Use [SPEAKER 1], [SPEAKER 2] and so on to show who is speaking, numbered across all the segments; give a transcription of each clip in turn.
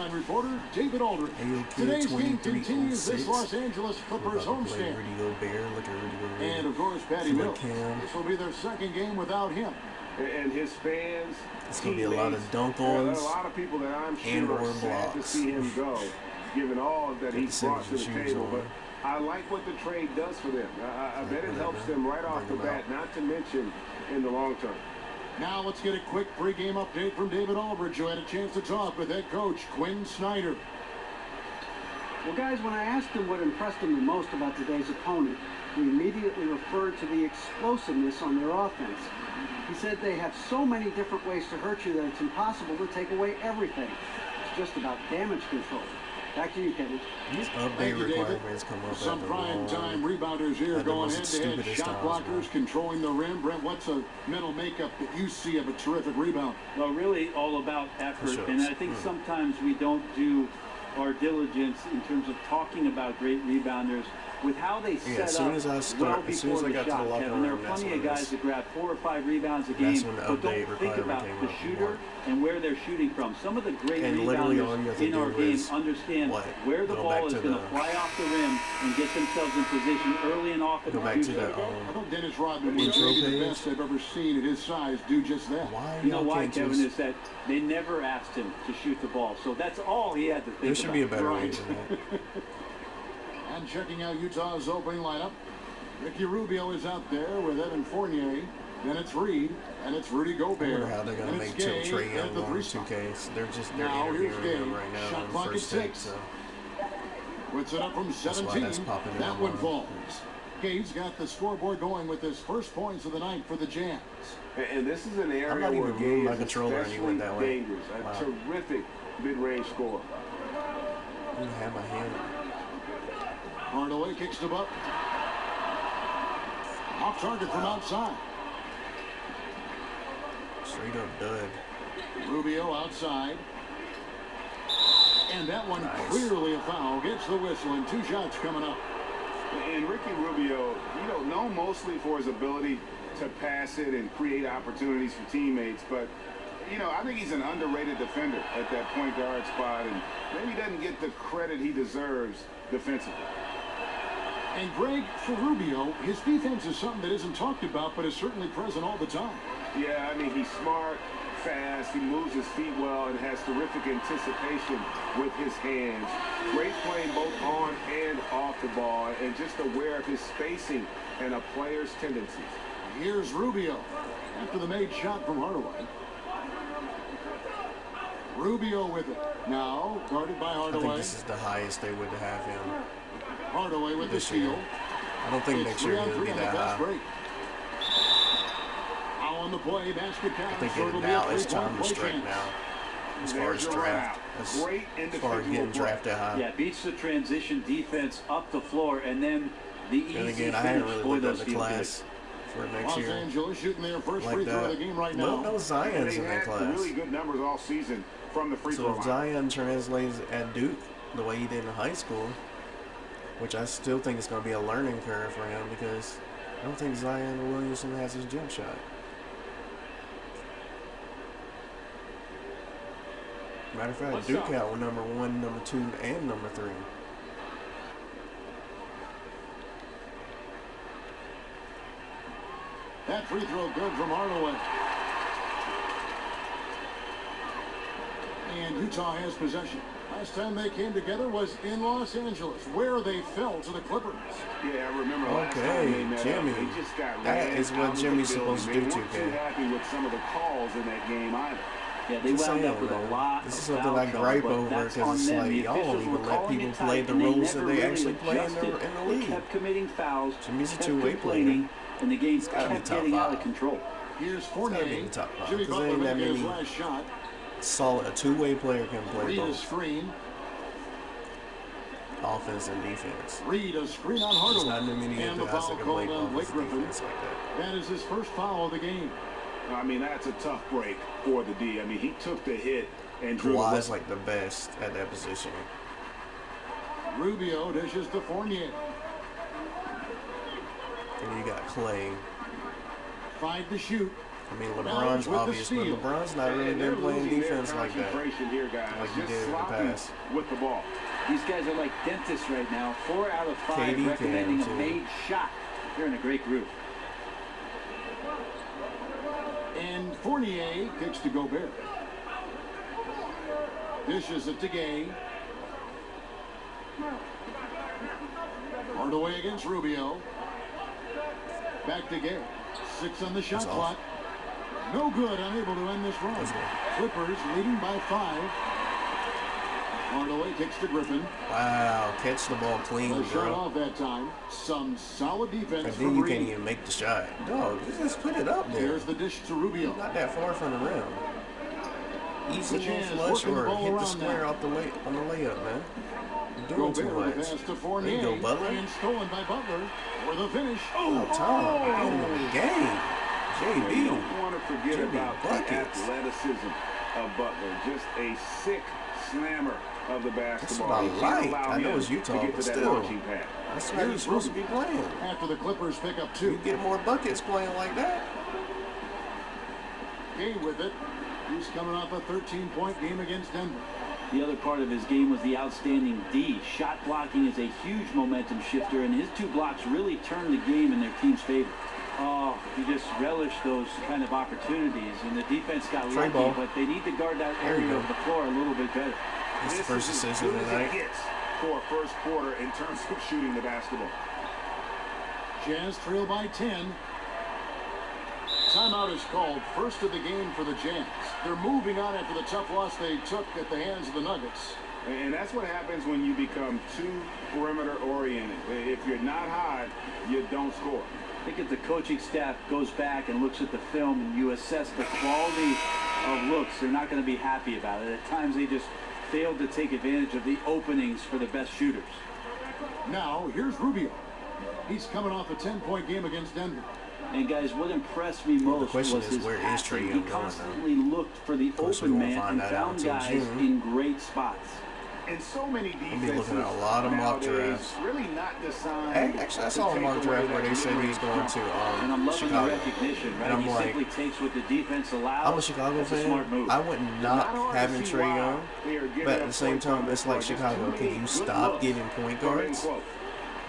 [SPEAKER 1] sideline reporter David Aldridge. Today's game continues this Los Angeles Clippers homestand. And of course, Patty Mills. This will be their second game without him.
[SPEAKER 2] And his fans,
[SPEAKER 3] it's going to be a lot of dunk-ons
[SPEAKER 2] a lot of people that I'm sure are sad to see him go, given all that he's brought to the table. But I like what the trade does for them. I bet it helps them right off the bat, not to mention in the long term.
[SPEAKER 1] Now let's get a quick pregame update from David Aldridge, who had a chance to talk with head coach Quinn Snyder.
[SPEAKER 4] Well, guys, when I asked him what impressed him the most about today's opponent, he immediately referred to the explosiveness on their offense. He said they have so many different ways to hurt you that it's impossible to take away everything. It's just about damage control. Back to you, Kevin.
[SPEAKER 3] These update requirements come up.
[SPEAKER 1] Some prime time rebounders here going head-to-head. Shot blockers controlling the rim. Brent, what's a mental makeup that you see of a terrific rebound?
[SPEAKER 5] Well, really all about effort. And I think sometimes we don't do our diligence in terms of talking about great rebounders with how they set up well before the shot, Kevin. There are plenty of guys that grab 4 or 5 rebounds a game, but don't think about the shooter and where they're shooting from. Some of the great rebounders in our game understand where the ball is going to fly off the rim and get themselves in position early and often.
[SPEAKER 1] I thought Dennis Rodman was maybe the best I've ever seen at his size do just that.
[SPEAKER 5] You know why, Kevin, is that they never asked him to shoot the ball. So that's all he had to think about.
[SPEAKER 3] There should be a better way than that.
[SPEAKER 1] And checking out Utah's opening lineup, Ricky Rubio is out there with Evan Fournier. Then it's Reed, and it's Rudy Gobert.
[SPEAKER 3] I wonder how they're going to make Trey Young on 2K. They're interviewing him right now
[SPEAKER 1] Shot
[SPEAKER 3] on
[SPEAKER 1] clock
[SPEAKER 3] first
[SPEAKER 1] at
[SPEAKER 3] take.
[SPEAKER 1] 6.
[SPEAKER 3] So
[SPEAKER 1] puts it up from 17. That one falls. Gabe's got the scoreboard going with his first points of the night for the Jazz.
[SPEAKER 2] And this is an area
[SPEAKER 3] I'm not even getting my
[SPEAKER 2] where
[SPEAKER 3] controller and he went that way.
[SPEAKER 2] Dangerous. A terrific mid-range score.
[SPEAKER 3] I have my hand.
[SPEAKER 1] Hardaway kicks the butt. Off target from outside.
[SPEAKER 3] Straight up dud.
[SPEAKER 1] Rubio outside. And that one clearly a foul. Gets the whistle and 2 shots coming up.
[SPEAKER 2] And Ricky Rubio, known mostly for his ability to pass it and create opportunities for teammates, but I think he's an underrated defender at that point guard spot, and maybe doesn't get the credit he deserves defensively.
[SPEAKER 1] And Greg, for Rubio, his defense is something that isn't talked about, but is certainly present all the time.
[SPEAKER 2] Yeah, I mean, he's smart, fast, he moves his feet well, and has terrific anticipation with his hands. Great playing both on and off the ball, and just aware of his spacing and a player's tendencies.
[SPEAKER 1] Here's Rubio after the made shot from Hardaway. Rubio with it. Now, guarded by Hardaway.
[SPEAKER 3] I think this is the highest they would have him.
[SPEAKER 1] Hardaway with the steal.
[SPEAKER 3] I don't think next year he'll be that high.
[SPEAKER 1] Out on the play, basket count.
[SPEAKER 3] I think now it's time to strike now. As far as draft, as far as getting drafted high.
[SPEAKER 5] Yeah, beats the transition defense up the floor, and then the easy
[SPEAKER 3] and again, I haven't really looked at the class for next year.
[SPEAKER 1] Los Angeles shooting their first free throw of the game right now.
[SPEAKER 3] No Zion's in that class.
[SPEAKER 2] Really good numbers all season from the free throw line.
[SPEAKER 3] So if Zion translates at Duke the way he did in high school, which I still think is going to be a learning curve for him, because I don't think Zion Williamson has his jump shot. Matter of fact, Duke out with number 1, number 2, and number 3.
[SPEAKER 1] That free throw good from Hardaway. And Utah has possession. Last time they came together was in Los Angeles, where they fell to the Clippers.
[SPEAKER 2] Yeah, I remember last time they met
[SPEAKER 3] Jimmy.
[SPEAKER 2] up. They just got
[SPEAKER 3] that is what Jimmy's supposed to do, 2K.
[SPEAKER 2] They weren't too happy with some of the calls in that game either.
[SPEAKER 5] Yeah, they wound up with a lot.
[SPEAKER 3] This is something I gripe over, because it's like y'all don't even let people play the roles that they actually play in the league.
[SPEAKER 5] They kept committing fouls.
[SPEAKER 3] Jimmy's a two-way player.
[SPEAKER 5] And the game kept getting out of control.
[SPEAKER 1] Here's Fournier.
[SPEAKER 3] Jimmy Butler making his
[SPEAKER 1] last shot.
[SPEAKER 3] Solid, a two-way player can play
[SPEAKER 1] Reed
[SPEAKER 3] both.
[SPEAKER 1] A screen.
[SPEAKER 3] Offense and defense.
[SPEAKER 1] Reed a screen on Hardaway.
[SPEAKER 3] Not many
[SPEAKER 1] and the foul called on Blake Griffin.
[SPEAKER 3] Like
[SPEAKER 1] that is his first foul of the game.
[SPEAKER 2] I mean, that's a tough break for the D. I mean, he took the hit and drew.
[SPEAKER 3] Kawhi's like the best at that position.
[SPEAKER 1] Rubio dishes to Fournier.
[SPEAKER 3] And you got Clay.
[SPEAKER 1] 5 to shoot.
[SPEAKER 3] I mean, LeBron's obvious, but LeBron's not really been playing defense like that, like he did in the past.
[SPEAKER 2] With the ball.
[SPEAKER 5] These guys are like dentists right now. 4 out of 5
[SPEAKER 3] KD
[SPEAKER 5] recommending a made shot. They're in a great group.
[SPEAKER 1] And Fournier kicks to Gobert. Dishes it to Gay. Hardaway against Rubio. Back to Gay. 6 on the shot clock. No good, unable to end this run. Clippers leading by 5. Hardaway kicks to Griffin.
[SPEAKER 3] Wow, catch the ball clean, bro.
[SPEAKER 1] Shot off that time. Some solid defense.
[SPEAKER 3] And then you can't even make the shot. No, just put it up there.
[SPEAKER 1] Here's the dish to Rubio.
[SPEAKER 3] Not that far from the rim. Easy little flush or hit the square off the on the layup, man. You're doing too much. There you go, Butler.
[SPEAKER 1] And stolen by Butler for the finish.
[SPEAKER 3] Oh, Tom, end of the game. JB.
[SPEAKER 2] You don't want to forget about
[SPEAKER 3] buckets.
[SPEAKER 2] the athleticism of Butler. Just a sick slammer of the basketball.
[SPEAKER 3] That's what I like. I know it's Utah, but still. That's how you're supposed to be playing.
[SPEAKER 1] After the Clippers pick up 2.
[SPEAKER 3] You get more buckets playing like that.
[SPEAKER 1] Gay with it. He's coming off a 13-point game against Denver.
[SPEAKER 5] The other part of his game was the outstanding D. Shot blocking is a huge momentum shifter, and his 2 blocks really turned the game in their team's favor. Oh, he just relished those kind of opportunities, and the defense got lucky, but they need to guard that area of the floor a little bit better.
[SPEAKER 3] This is the first decision of the night.
[SPEAKER 2] For a first quarter in terms of shooting the basketball.
[SPEAKER 1] Jazz trail by 10. Timeout is called. First of the game for the Jazz. They're moving on after the tough loss they took at the hands of the Nuggets.
[SPEAKER 2] And that's what happens when you become too perimeter oriented. If you're not hot, you don't score.
[SPEAKER 5] I think if the coaching staff goes back and looks at the film and you assess the quality of looks, they're not going to be happy about it. At times they just failed to take advantage of the openings for the best shooters.
[SPEAKER 1] Now, here's Rubio. He's coming off a 10-point game against Denver.
[SPEAKER 5] And guys, what impressed me most was his passing. He constantly looked for the open man and found guys in great spots.
[SPEAKER 2] And so many defenses
[SPEAKER 3] I'll be looking at a lot of mock drafts.
[SPEAKER 2] Really not designed.
[SPEAKER 3] Actually, I saw a mock draft where they said he was going to
[SPEAKER 5] and I'm loving
[SPEAKER 3] Chicago.
[SPEAKER 5] The recognition, right?
[SPEAKER 3] And I'm
[SPEAKER 5] he
[SPEAKER 3] like,
[SPEAKER 5] simply takes what the defense allows.
[SPEAKER 3] I'm a Chicago fan. I would not having Trae Young, but at the same time, it's like Chicago. Can you stop giving point guards?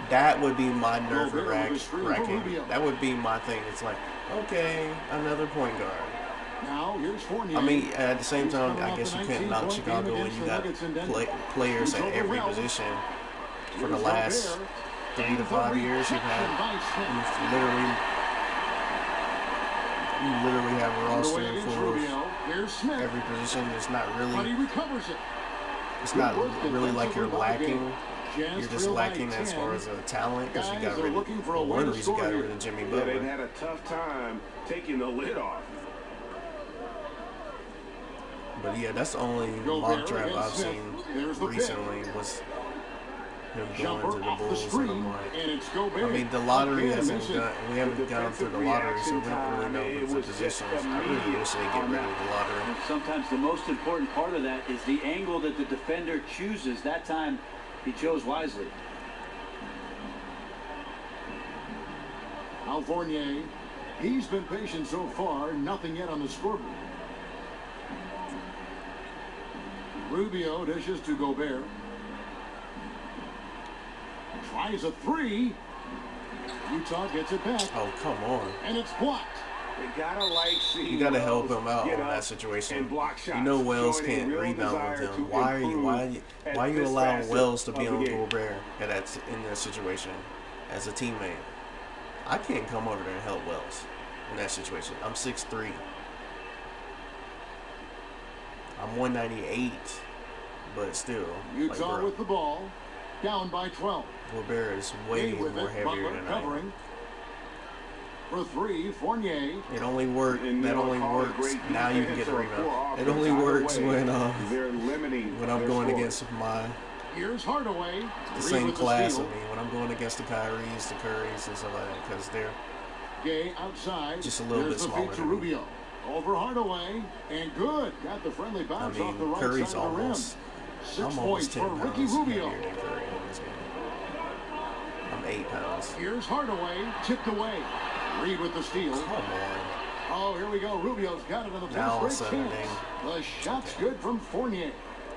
[SPEAKER 3] That would be my nerve wracking. That would be my thing. It's like, okay, another point guard.
[SPEAKER 1] Now, here's Fournier.
[SPEAKER 3] I mean, at the same time, I guess you can't knock Chicago when you got players at every position for the last 3 to 5 years. You literally have a roster full of every position. It's not really. It's not really like you're lacking. You're just lacking as far as talent because you got rid of one reason you got rid of Jimmy Butler.
[SPEAKER 2] They had a tough time taking the lid off.
[SPEAKER 3] But yeah, that's the only mock draft I've seen recently was him going to the Bulls. And I'm like, I mean, the lottery hasn't done. We haven't gone through the lottery, so we don't really know the positions. I really wish they get rid of the lottery.
[SPEAKER 5] And sometimes the most important part of that is the angle that the defender chooses. That time, he chose wisely.
[SPEAKER 1] Al Fournier, he's been patient so far. Nothing yet on the scoreboard. Rubio dishes to Gobert. Tries a 3. Utah gets it back.
[SPEAKER 3] Oh, come on.
[SPEAKER 1] And it's blocked.
[SPEAKER 3] You gotta help him out on that situation. You know Wells can't rebound with him. Why are you allowing Wells to be on Gobert in that situation as a teammate? I can't come over there and help Wells in that situation. I'm 6'3". I'm 198, but still.
[SPEAKER 1] Utah
[SPEAKER 3] like,
[SPEAKER 1] with the ball, down by 12.
[SPEAKER 3] Gobert is way more heavier than I am.
[SPEAKER 1] For 3, Fournier.
[SPEAKER 3] It only works. That only works. Now you can get a rebound. It only works when I'm going against my
[SPEAKER 1] Here's Hardaway.
[SPEAKER 3] The same class of me when I'm going against the Kyries, the Currys, and stuff like that, because they're
[SPEAKER 1] Gay outside.
[SPEAKER 3] Just a little bit smaller than me.
[SPEAKER 1] Over Hardaway, and good. Got the friendly bounce off the right
[SPEAKER 3] Curry's
[SPEAKER 1] side of the rim. 6 points for Ricky Rubio.
[SPEAKER 3] Heavier than Curry in this game. I'm 8 pounds.
[SPEAKER 1] Here's Hardaway, tipped away. Reed with the steal.
[SPEAKER 3] Come on.
[SPEAKER 1] Oh, here we go. Rubio's got it on the first break chance. The shot's good from Fournier.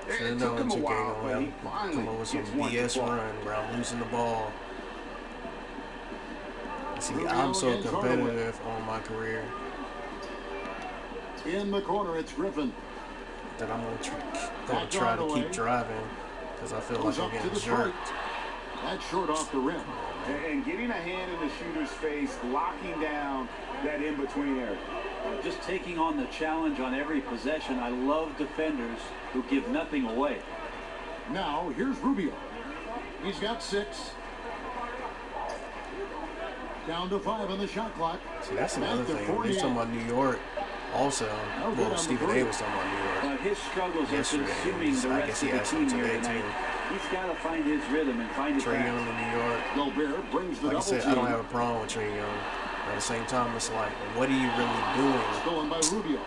[SPEAKER 3] It took him a while, but he finally come up with some BS run where I'm losing the ball. See, I'm so competitive on my career.
[SPEAKER 1] In the corner, it's Griffin.
[SPEAKER 3] That I'm going to try to keep driving because I feel like I'm getting jerked.
[SPEAKER 1] That's short off the rim.
[SPEAKER 2] And getting a hand in the shooter's face, locking down that in-between area.
[SPEAKER 5] Just taking on the challenge on every possession. I love defenders who give nothing away.
[SPEAKER 1] Now, here's Rubio. He's got 6. Down to 5 on the shot clock.
[SPEAKER 3] See, that's another thing. He's talking about New York. Also, well, Stephen A. was talking about New York.
[SPEAKER 5] His struggles are consuming the rest of the team here tonight. He's got to find his rhythm and find his
[SPEAKER 3] Trae Young in New York.
[SPEAKER 1] Gobert brings the
[SPEAKER 3] like I said, I don't have a problem with Trae Young. At the same time, it's like, what are you really doing?
[SPEAKER 1] Stolen by Rubio.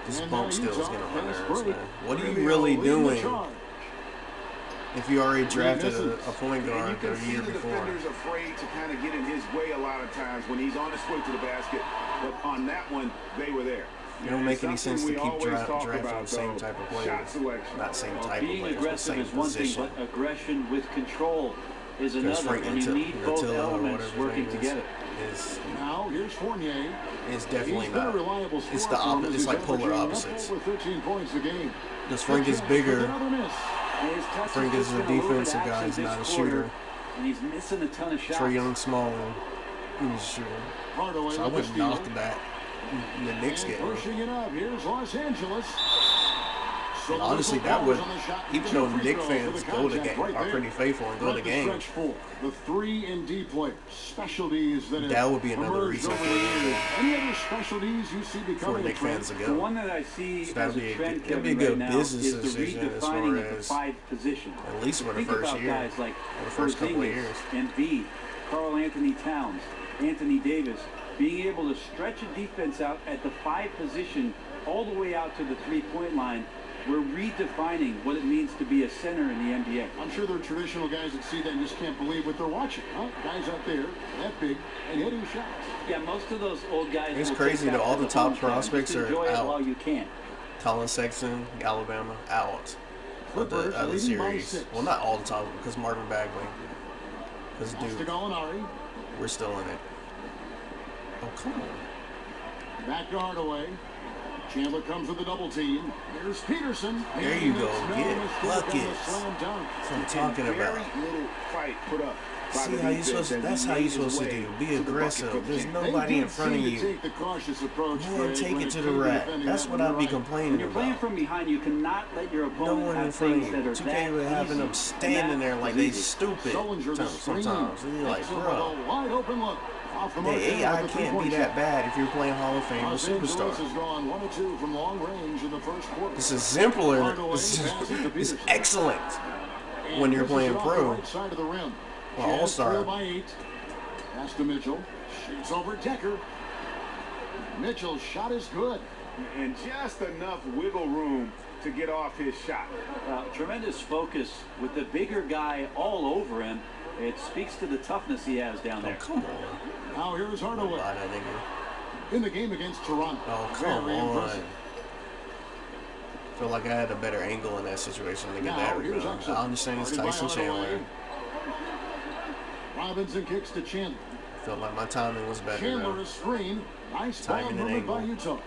[SPEAKER 3] This bump still is getting on my nerves, man. What are you really doing? If you already drafted a point guard the year before.
[SPEAKER 2] The defender's afraid to kind of get in his way a lot of times when he's on his way to the basket. But on that one, they were there.
[SPEAKER 3] It don't make any sense to keep drafting the same type of players. Not same type of players,
[SPEAKER 5] being aggressive is one thing, but aggression with control is another. And you need both elements working together.
[SPEAKER 1] Now here's Fournier.
[SPEAKER 3] It's definitely not. It's the opposite. It's like polar opposites.
[SPEAKER 1] With 13 points a game.
[SPEAKER 3] Because Frank is bigger. Frank is a defensive guy. He's not a shooter.
[SPEAKER 5] And he's missing a ton of shots.
[SPEAKER 3] Trae Young smaller. He's a shooter. So I wouldn't knock that. The Knicks get
[SPEAKER 1] pushing it up. Here's Los Angeles.
[SPEAKER 3] And honestly, that would, even though Knicks fans go to game, are pretty faithful and go to games,
[SPEAKER 1] the 3 and D players, specialties
[SPEAKER 3] that would be another reason for it.
[SPEAKER 1] Any other specialties you see becoming
[SPEAKER 3] for Knicks fans to go?
[SPEAKER 5] The one that I see
[SPEAKER 3] so
[SPEAKER 5] as a trend
[SPEAKER 3] that'd be a good
[SPEAKER 5] right
[SPEAKER 3] business
[SPEAKER 5] now is the
[SPEAKER 3] decision as far
[SPEAKER 5] redefining
[SPEAKER 3] as
[SPEAKER 5] of the 5 position.
[SPEAKER 3] At least for the first year,
[SPEAKER 5] guys like
[SPEAKER 3] or the first couple of years.
[SPEAKER 5] Embiid, Karl Anthony Towns, Anthony Davis, being able to stretch a defense out at the 5 position all the way out to the 3-point line. We're redefining what it means to be a center in the NBA.
[SPEAKER 1] I'm sure there are traditional guys that see that and just can't believe what they're watching. Huh? Guys out there, that big, and hitting shots.
[SPEAKER 5] Yeah, most of those old guys.
[SPEAKER 3] It's crazy that all the top prospects are out.
[SPEAKER 5] While you can.
[SPEAKER 3] Colin Sexton, Alabama, out of the series. Well, not all the time, because Marvin Bagley. Because dude, we're still in it. Oh, come on.
[SPEAKER 1] Back to Hardaway. Chandler comes with a double team. Here's Peterson.
[SPEAKER 3] There you go. Get buckets. That's what I'm talking about.
[SPEAKER 2] Little fight put up.
[SPEAKER 3] See how you supposed to, that's how you're supposed to do. Be aggressive. There's nobody in front of you. Man, take it to the rack. That's what I'd be complaining about.
[SPEAKER 5] When you're playing from behind, you cannot let your opponent have things that are
[SPEAKER 3] 2K would having them standing there like they stupid sometimes. And you're like, bro.
[SPEAKER 1] Wide open look.
[SPEAKER 3] The AI can't be that bad if you're playing Hall of Fame or Superstar. This is simpler. It's excellent when you're playing pro. Well, All-Star.
[SPEAKER 1] Pass to Mitchell. Shoots over Decker. Mitchell's shot is good.
[SPEAKER 2] And just enough wiggle room to get off his shot.
[SPEAKER 5] Tremendous focus with the bigger guy all over him. It speaks to the toughness he has down there.
[SPEAKER 3] Oh, come on.
[SPEAKER 1] Now here's Hardaway. In the game against Toronto.
[SPEAKER 3] Oh, come on. I feel like I had a better angle in that situation to get that rebound. I understand it's Tyson Chandler.
[SPEAKER 1] Robinson kicks to Chandler.
[SPEAKER 3] I felt like my timing was better.
[SPEAKER 1] Chandler is screen. Nice timing and angle by Utah.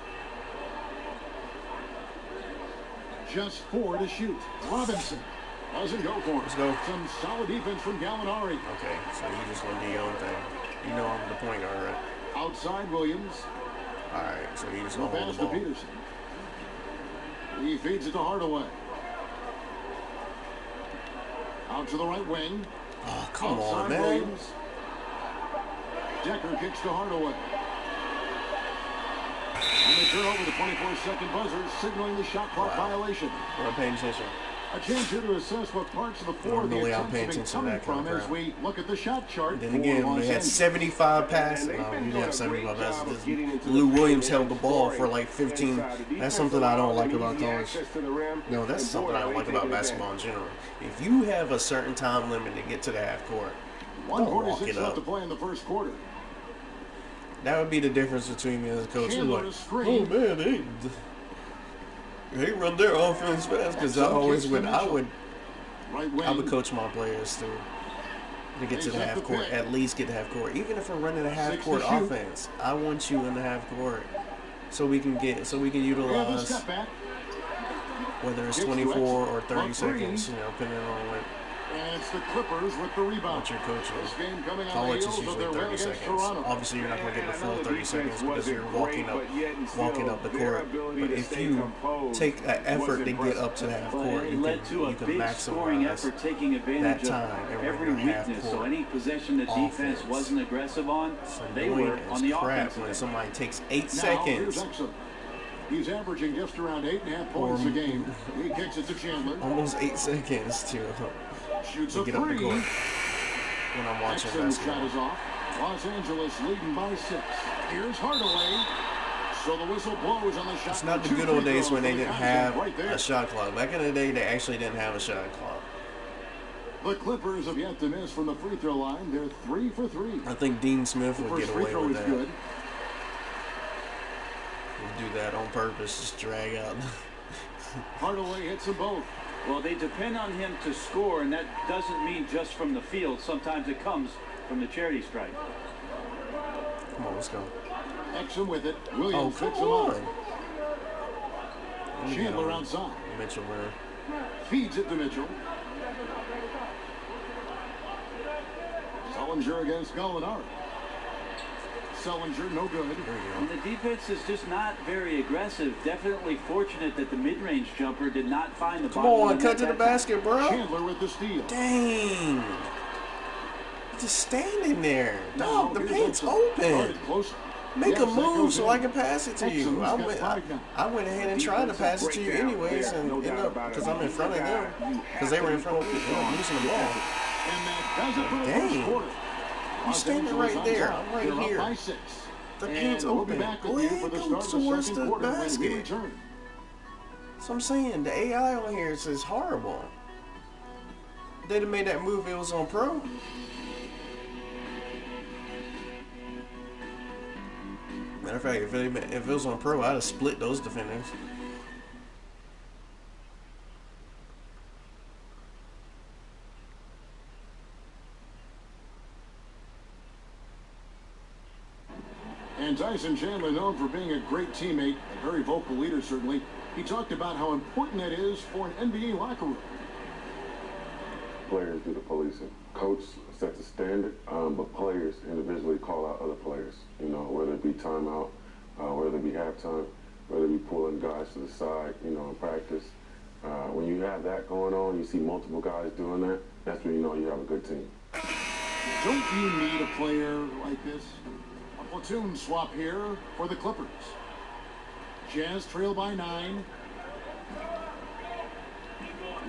[SPEAKER 1] Just 4 to shoot. Robinson doesn't go for it.
[SPEAKER 3] Let's go.
[SPEAKER 1] Some solid defense from Gallinari.
[SPEAKER 3] Okay, so you just want to do your own thing. You know I'm the point guard, right?
[SPEAKER 1] Outside Williams.
[SPEAKER 3] All right, so you just want to hold the ball.
[SPEAKER 1] Peterson. He feeds it to Hardaway. Out to the right wing.
[SPEAKER 3] Oh, come on, man.
[SPEAKER 1] Williams. Decker kicks to Hardaway. And they turn over the 24-second buzzer, signaling the shot clock violation.
[SPEAKER 3] We're not paying attention.
[SPEAKER 1] A chance here to assess what parts of the floor the attempts have been coming from as we look at the shot chart.
[SPEAKER 3] Then again, they had 75 passes. No, you didn't have 75 passes. Lou Williams held the ball for like 15. That's something I don't like about college. No, that's something I don't like about basketball in general. If you have a certain time limit to get to the half court, don't walk it up.
[SPEAKER 1] Left to play in the first quarter.
[SPEAKER 3] That would be the difference between me as a coach. Like, oh man, they run their offense fast because I would coach my players to get to the half court, at least get to half court. Even if we're running a half court offense, I want you in the half court so we can utilize whether it's 24 or 30 seconds, depending on what.
[SPEAKER 1] And it's the Clippers with the rebound.
[SPEAKER 3] What you're coaching. College is usually 30 seconds. Obviously, you're not going to get the full 30 seconds because you're walking up the court. But if you take an effort to get up to the half court, you can maximize that time
[SPEAKER 5] every weakness. So any possession the defense wasn't aggressive on, they were on the offense.
[SPEAKER 3] When somebody takes 8 seconds.
[SPEAKER 1] He's averaging just around 8.5 points a game. He kicks it to Chandler.
[SPEAKER 3] Almost 8 seconds to get up the court when I'm watching basketball.
[SPEAKER 1] Shot is off. Los Angeles leading by 6. Here's Hardaway. So the whistle blows on the shot.
[SPEAKER 3] It's not the good old days when they didn't have a shot clock. Back in the day, they actually didn't have a shot clock.
[SPEAKER 1] The Clippers have yet to miss from the free throw line. They're 3 for 3.
[SPEAKER 3] I think Dean Smith would get away with that.
[SPEAKER 1] Good.
[SPEAKER 3] Do that on purpose, just drag out.
[SPEAKER 1] Hardaway hits them both.
[SPEAKER 5] Well, they depend on him to score, and that doesn't mean just from the field. Sometimes it comes from the charity stripe.
[SPEAKER 3] Come on, let's go.
[SPEAKER 1] Exum with it. Williams picks him up. Chandler outside.
[SPEAKER 3] Mitchell there.
[SPEAKER 1] Feeds it to Mitchell. Sullinger against Gallinari. Sullinger, no good.
[SPEAKER 5] And the defense is just not very aggressive. Definitely fortunate that the mid-range jumper did not find the bottom.
[SPEAKER 3] Come on, cut to the basket, bro.
[SPEAKER 1] Chandler with the steal.
[SPEAKER 3] Dang. Just standing there. Dog, the paint's open. Make a move so I can pass it to you. I went ahead and tried to pass it to you anyways, and because I'm in front of them, because they were in front of me, losing the ball. Dang. You standing right there. I'm right here. The paint's open. Go ahead, go towards the basket. So I'm saying the AI on here is horrible. They'd have made that move if it was on pro. Matter of fact, if it was on pro, I'd have split those defenders.
[SPEAKER 1] And Tyson Chandler, known for being a great teammate, a very vocal leader certainly, he talked about how important that is for an NBA locker room.
[SPEAKER 6] Players do the policing. Coach sets a standard, but players individually call out other players. Whether it be timeout, whether it be halftime, whether it be pulling guys to the side, in practice. When you have that going on, you see multiple guys doing that, that's when you know you have a good team.
[SPEAKER 1] Don't you need a player like this? Platoon swap here for the Clippers. Jazz trail by 9.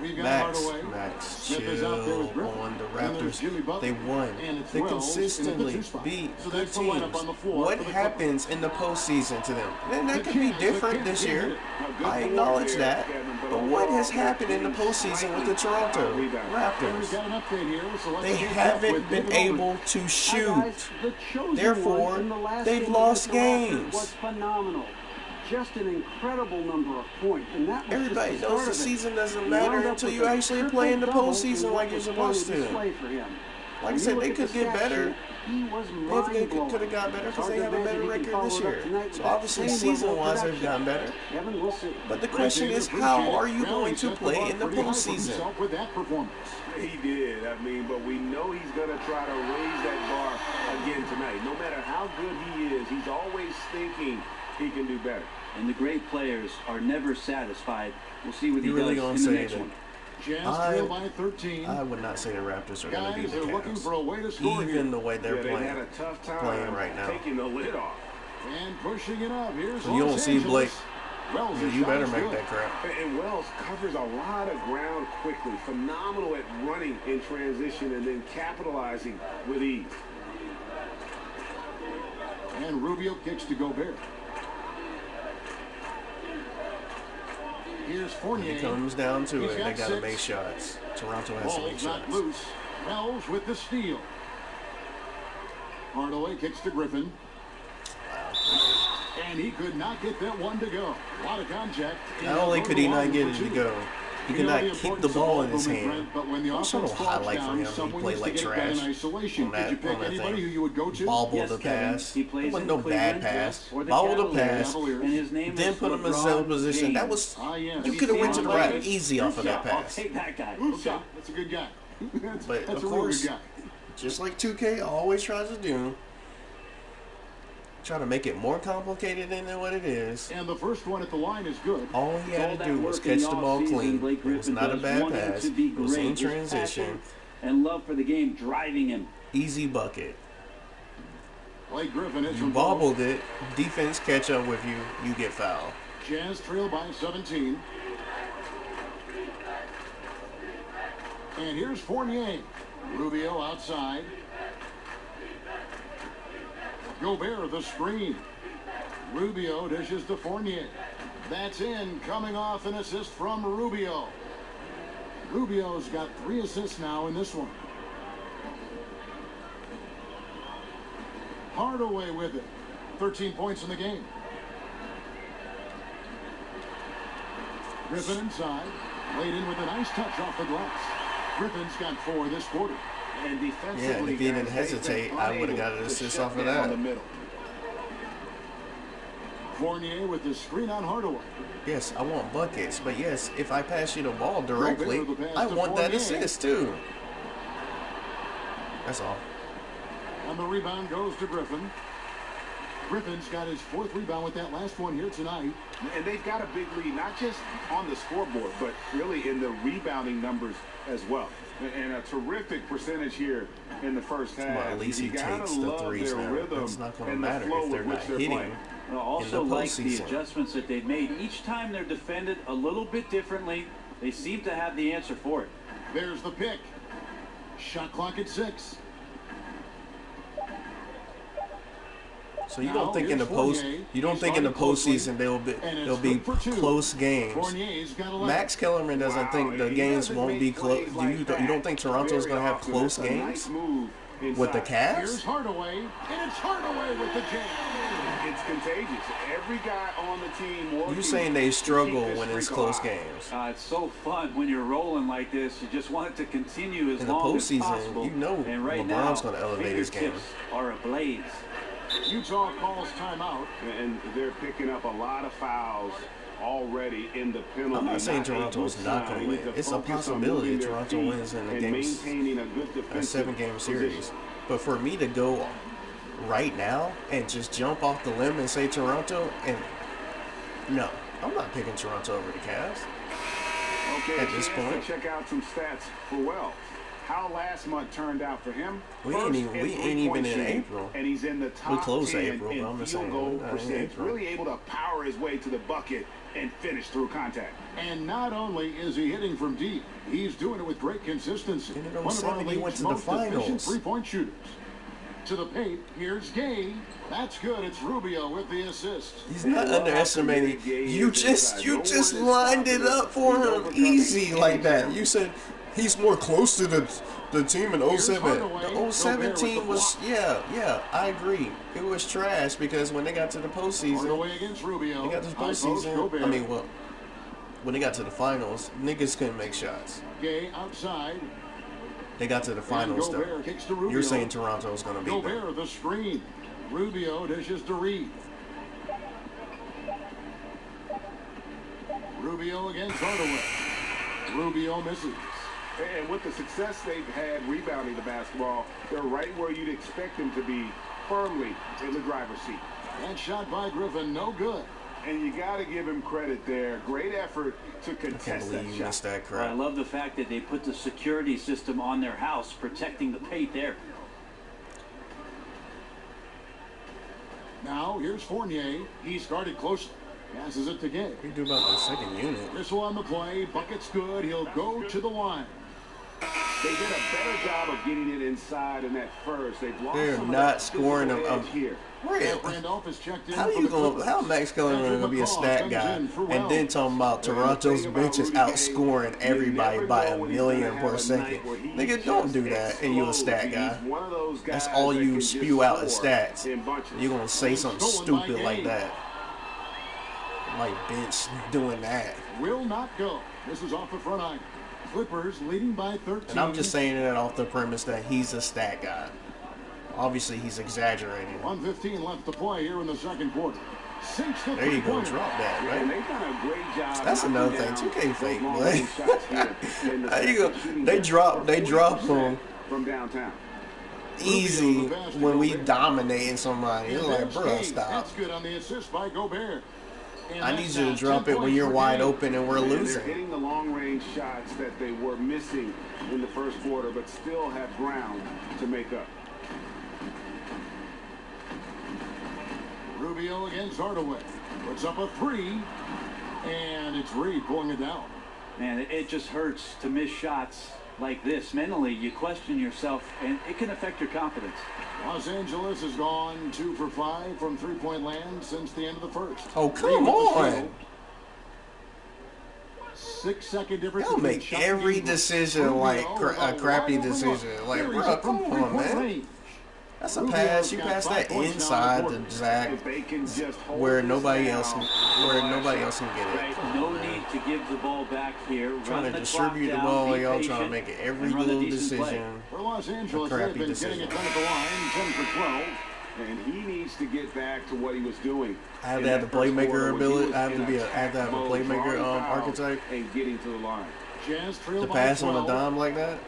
[SPEAKER 1] We've got
[SPEAKER 3] Max, chill on the Raptors. They won. They consistently beat good teams. What happens in the postseason to them? And that could be different this year. I acknowledge that. But what has happened in the postseason with the Toronto Raptors? They haven't been able to shoot. Therefore, they've lost games.
[SPEAKER 4] Was phenomenal. Just an incredible number of points, and that was
[SPEAKER 3] everybody knows the season doesn't matter until you actually play in the postseason like you're supposed to. Like I said, they could get better. They could have got better because they have a better record this year. So obviously, season-wise, they've gotten better. But the question is, how are you going to play in the postseason?
[SPEAKER 2] He did. But we know he's going to try to raise that bar again tonight. No matter how good he is, he's always thinking he can do better.
[SPEAKER 5] And the great players are never satisfied. We'll see what he does in the next one.
[SPEAKER 1] I
[SPEAKER 3] would not say the Raptors are going to beat the Cavs.
[SPEAKER 1] Even
[SPEAKER 3] the way they're playing right now.
[SPEAKER 2] Taking the lid off.
[SPEAKER 1] And pushing it up. Here's
[SPEAKER 3] so you don't see Blake. You better make that crap.
[SPEAKER 2] And Wells covers a lot of ground quickly. Phenomenal at running in transition and then capitalizing with ease.
[SPEAKER 1] And Rubio kicks to Gobert. Here's Fournier.
[SPEAKER 3] It comes down to it. They got to make shots. Toronto has to make shots.
[SPEAKER 1] Loose. Wells with the steal. Hardaway kicks to Griffin. And he could not get that one to go. A lot of contact.
[SPEAKER 3] Not only could he not get it to go, he could not keep the ball in his hand. Also, no highlight for him. He played like trash on that thing. Bobbled the pass. It wasn't no bad pass. Bobbled the pass. Then put him in zone position. That was, you could have went to the right easy off of that pass.
[SPEAKER 5] Take that guy.
[SPEAKER 1] Okay, that's a good guy.
[SPEAKER 3] But of course, just like 2K always tries to do, try to make it more complicated than what it is.
[SPEAKER 1] And the first one at the line is good.
[SPEAKER 3] All he had to do was catch the ball clean. It was not a bad pass. It was in transition.
[SPEAKER 5] And love for the game driving him.
[SPEAKER 3] Easy bucket.
[SPEAKER 1] Blake Griffin is
[SPEAKER 3] you bobbled it. Defense catch up with you. You get fouled.
[SPEAKER 1] Jazz trail by 17. And here's Fournier. Rubio outside. Gobert the screen. Rubio dishes to Fournier. That's in, coming off an assist from Rubio. Rubio's got 3 assists now in this one. Hardaway with it. 13 points in the game. Griffin inside. Laid in with a nice touch off the glass. Griffin's got 4 this quarter. And defensively,
[SPEAKER 3] yeah, and if he didn't hesitate, I would have got an assist off of that.
[SPEAKER 1] Fournier with the screen on Hardaway.
[SPEAKER 3] Yes, I want buckets, but yes, if I pass you the ball directly, I want that assist too. That's all.
[SPEAKER 1] And the rebound goes to Griffin. Griffin's got his 4th rebound with that last one here tonight.
[SPEAKER 2] And they've got a big lead, not just on the scoreboard, but really in the rebounding numbers as well. And a terrific percentage here in the first half.
[SPEAKER 3] Well, at least he takes the threes now. It's not going to matter if they're not hitting.
[SPEAKER 5] I also like the adjustments that they've made. Each time they're defended a little bit differently, they seem to have the answer for it.
[SPEAKER 1] There's the pick. Shot clock at 6.
[SPEAKER 3] So you don't think in the postseason they'll be close games? Max Kellerman doesn't think the games won't be close. You don't think Toronto's going to have close games with the Cavs?
[SPEAKER 1] Here's Hardaway, and it's Hardaway with the jam.
[SPEAKER 2] It's contagious. Every guy on the team.
[SPEAKER 3] You saying they struggle when it's close games?
[SPEAKER 5] It's so fun when you're rolling like this. You just want it to continue as long as possible.
[SPEAKER 3] You know,
[SPEAKER 5] and right
[SPEAKER 3] LeBron's going to elevate his game.
[SPEAKER 5] Are ablaze.
[SPEAKER 1] Utah calls timeout.
[SPEAKER 2] And they're picking up a lot of fouls already in the penalty.
[SPEAKER 3] I'm not saying Toronto's not going to win. It's a possibility Toronto wins in a 7-game series. But for me to go right now and just jump off the limb and say Toronto, and no, I'm not picking Toronto over the Cavs.
[SPEAKER 2] Okay,
[SPEAKER 3] at this point.
[SPEAKER 2] Check out some stats for Wells. How last month turned out for him.
[SPEAKER 3] We ain't even in April.
[SPEAKER 2] And he's in the top
[SPEAKER 3] we closed
[SPEAKER 2] 10
[SPEAKER 3] April,
[SPEAKER 2] in
[SPEAKER 3] but I'm
[SPEAKER 2] field goal percentage. Really able to power his way to the bucket and finish through contact.
[SPEAKER 1] And not only is he hitting from deep, he's doing it with great consistency.
[SPEAKER 3] One of our league's most efficient
[SPEAKER 1] three-point shooters. To the paint, here's Gay. That's good. It's Rubio with the assist.
[SPEAKER 3] He's not underestimating. You just lined it up for him easy like that. You said he's more close to the team in 07. The 07 team was, yeah, I agree. It was trash because when they got to the postseason, they got to the postseason. I mean, well, when they got to the finals, niggas couldn't make shots.
[SPEAKER 1] Gay outside.
[SPEAKER 3] They got to the finals, though. You're saying Toronto's going to beat them.
[SPEAKER 1] Gobert the screen. Rubio dishes to Reed. Rubio against Hardaway. Rubio misses.
[SPEAKER 2] And with the success they've had rebounding the basketball, they're right where you'd expect them to be, firmly in the driver's seat.
[SPEAKER 1] That shot by Griffin, no good.
[SPEAKER 2] And you got to give him credit there. Great effort to contest that shot.
[SPEAKER 3] Missed that crap.
[SPEAKER 5] I love the fact that they put the security system on their house, protecting the paint there.
[SPEAKER 1] Now, here's Fournier. He's guarded closely. Passes it to Gay.
[SPEAKER 3] What do you do about the second unit?
[SPEAKER 1] Whistle on the play. Bucket's good. He'll go to the line.
[SPEAKER 2] They did a better job of getting it inside in that first. They've lost
[SPEAKER 3] They're
[SPEAKER 2] some
[SPEAKER 3] not
[SPEAKER 2] of
[SPEAKER 3] scoring
[SPEAKER 2] them here.
[SPEAKER 3] How Max Kellerman going to be a stat guy and then talking about Toronto's bench is outscoring everybody by a million per second? Nigga, don't do that and you a stat guy. That's all you spew out is stats. You're going to say something stupid like that. My bench doing that.
[SPEAKER 1] Will not go. This is off the front iron. Clippers leading by 13.
[SPEAKER 3] And I'm just saying that off the premise that he's a stat guy. Obviously, he's exaggerating.
[SPEAKER 1] 1:15 left to play here in the second quarter.
[SPEAKER 3] There you go, drop that, right?
[SPEAKER 2] They've done a great job.
[SPEAKER 3] That's another thing. 2K fake, boy. There you go. They drop them
[SPEAKER 2] from downtown.
[SPEAKER 3] Easy when we dominating somebody. It's like, bro, stop.
[SPEAKER 1] That's good on the assist by Gobert.
[SPEAKER 3] I need you to drop it when you're wide open and we're losing.
[SPEAKER 2] They're hitting the long-range shots that they were missing in the first quarter, but still have ground to make up.
[SPEAKER 1] Rubio against Hardaway. Puts up a three, and it's Reed pulling it down.
[SPEAKER 5] Man, it just hurts to miss shots like this. Mentally, you question yourself, and it can affect your confidence.
[SPEAKER 1] Los Angeles has gone 2 for 5 from three-point land since the end of the first.
[SPEAKER 3] Oh, come on.
[SPEAKER 1] 6-second difference.
[SPEAKER 3] They'll make every decision like a crappy decision. Like, bro, come on, man. That's a pass. You pass that inside to Zach, where nobody else can get it.
[SPEAKER 5] No need to give the ball back here.
[SPEAKER 3] Trying to distribute the ball, y'all trying to make it every little decision.
[SPEAKER 1] For Los Angeles, they've been getting it done at the line, 10 for 12.
[SPEAKER 2] And he needs to get back to what he was doing.
[SPEAKER 3] I have to have the playmaker ability. I have to have a playmaker archetype.
[SPEAKER 2] And getting to the line.
[SPEAKER 3] To pass on a dime like that.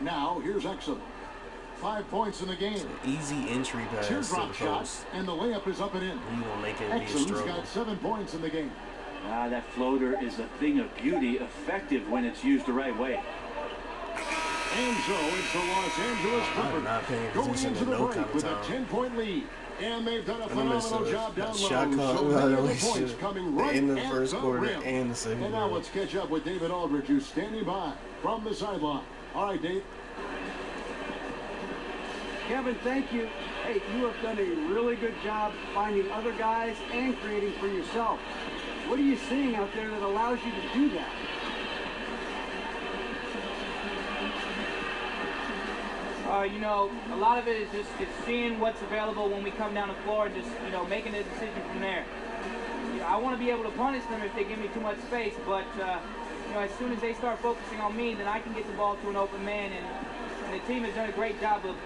[SPEAKER 1] Now, here's Exum. 5 points in the game.
[SPEAKER 3] Easy entry pass to the post.
[SPEAKER 1] And the layup is up and in.
[SPEAKER 3] You gonna make it be a
[SPEAKER 1] Exum's
[SPEAKER 3] struggle.
[SPEAKER 1] got 7 points in the game.
[SPEAKER 5] That floater is a thing of beauty, effective when it's used the right way.
[SPEAKER 1] And so it's the Los Angeles Clippers going into the break with a 10-point lead. And they've done a phenomenal job down low.
[SPEAKER 3] Shot clock
[SPEAKER 1] Points coming right
[SPEAKER 3] in the
[SPEAKER 1] at
[SPEAKER 3] first
[SPEAKER 1] the
[SPEAKER 3] quarter
[SPEAKER 1] rim.
[SPEAKER 3] and the second.
[SPEAKER 1] And now let's catch up with David Aldridge, who's standing by from the sideline. All right, Dave.
[SPEAKER 4] Kevin, thank you. Hey, you have done a really good job finding other guys and creating for yourself. What are you seeing out there that allows you to do that?
[SPEAKER 7] You know, a lot of it is just seeing what's available when we come down the floor and just, you know, making a decision from there. You know, I want to be able to punish them if they give me too much space, but, you know, as soon as they start focusing on me, then I can get the ball to an open man, and the team has done a great job of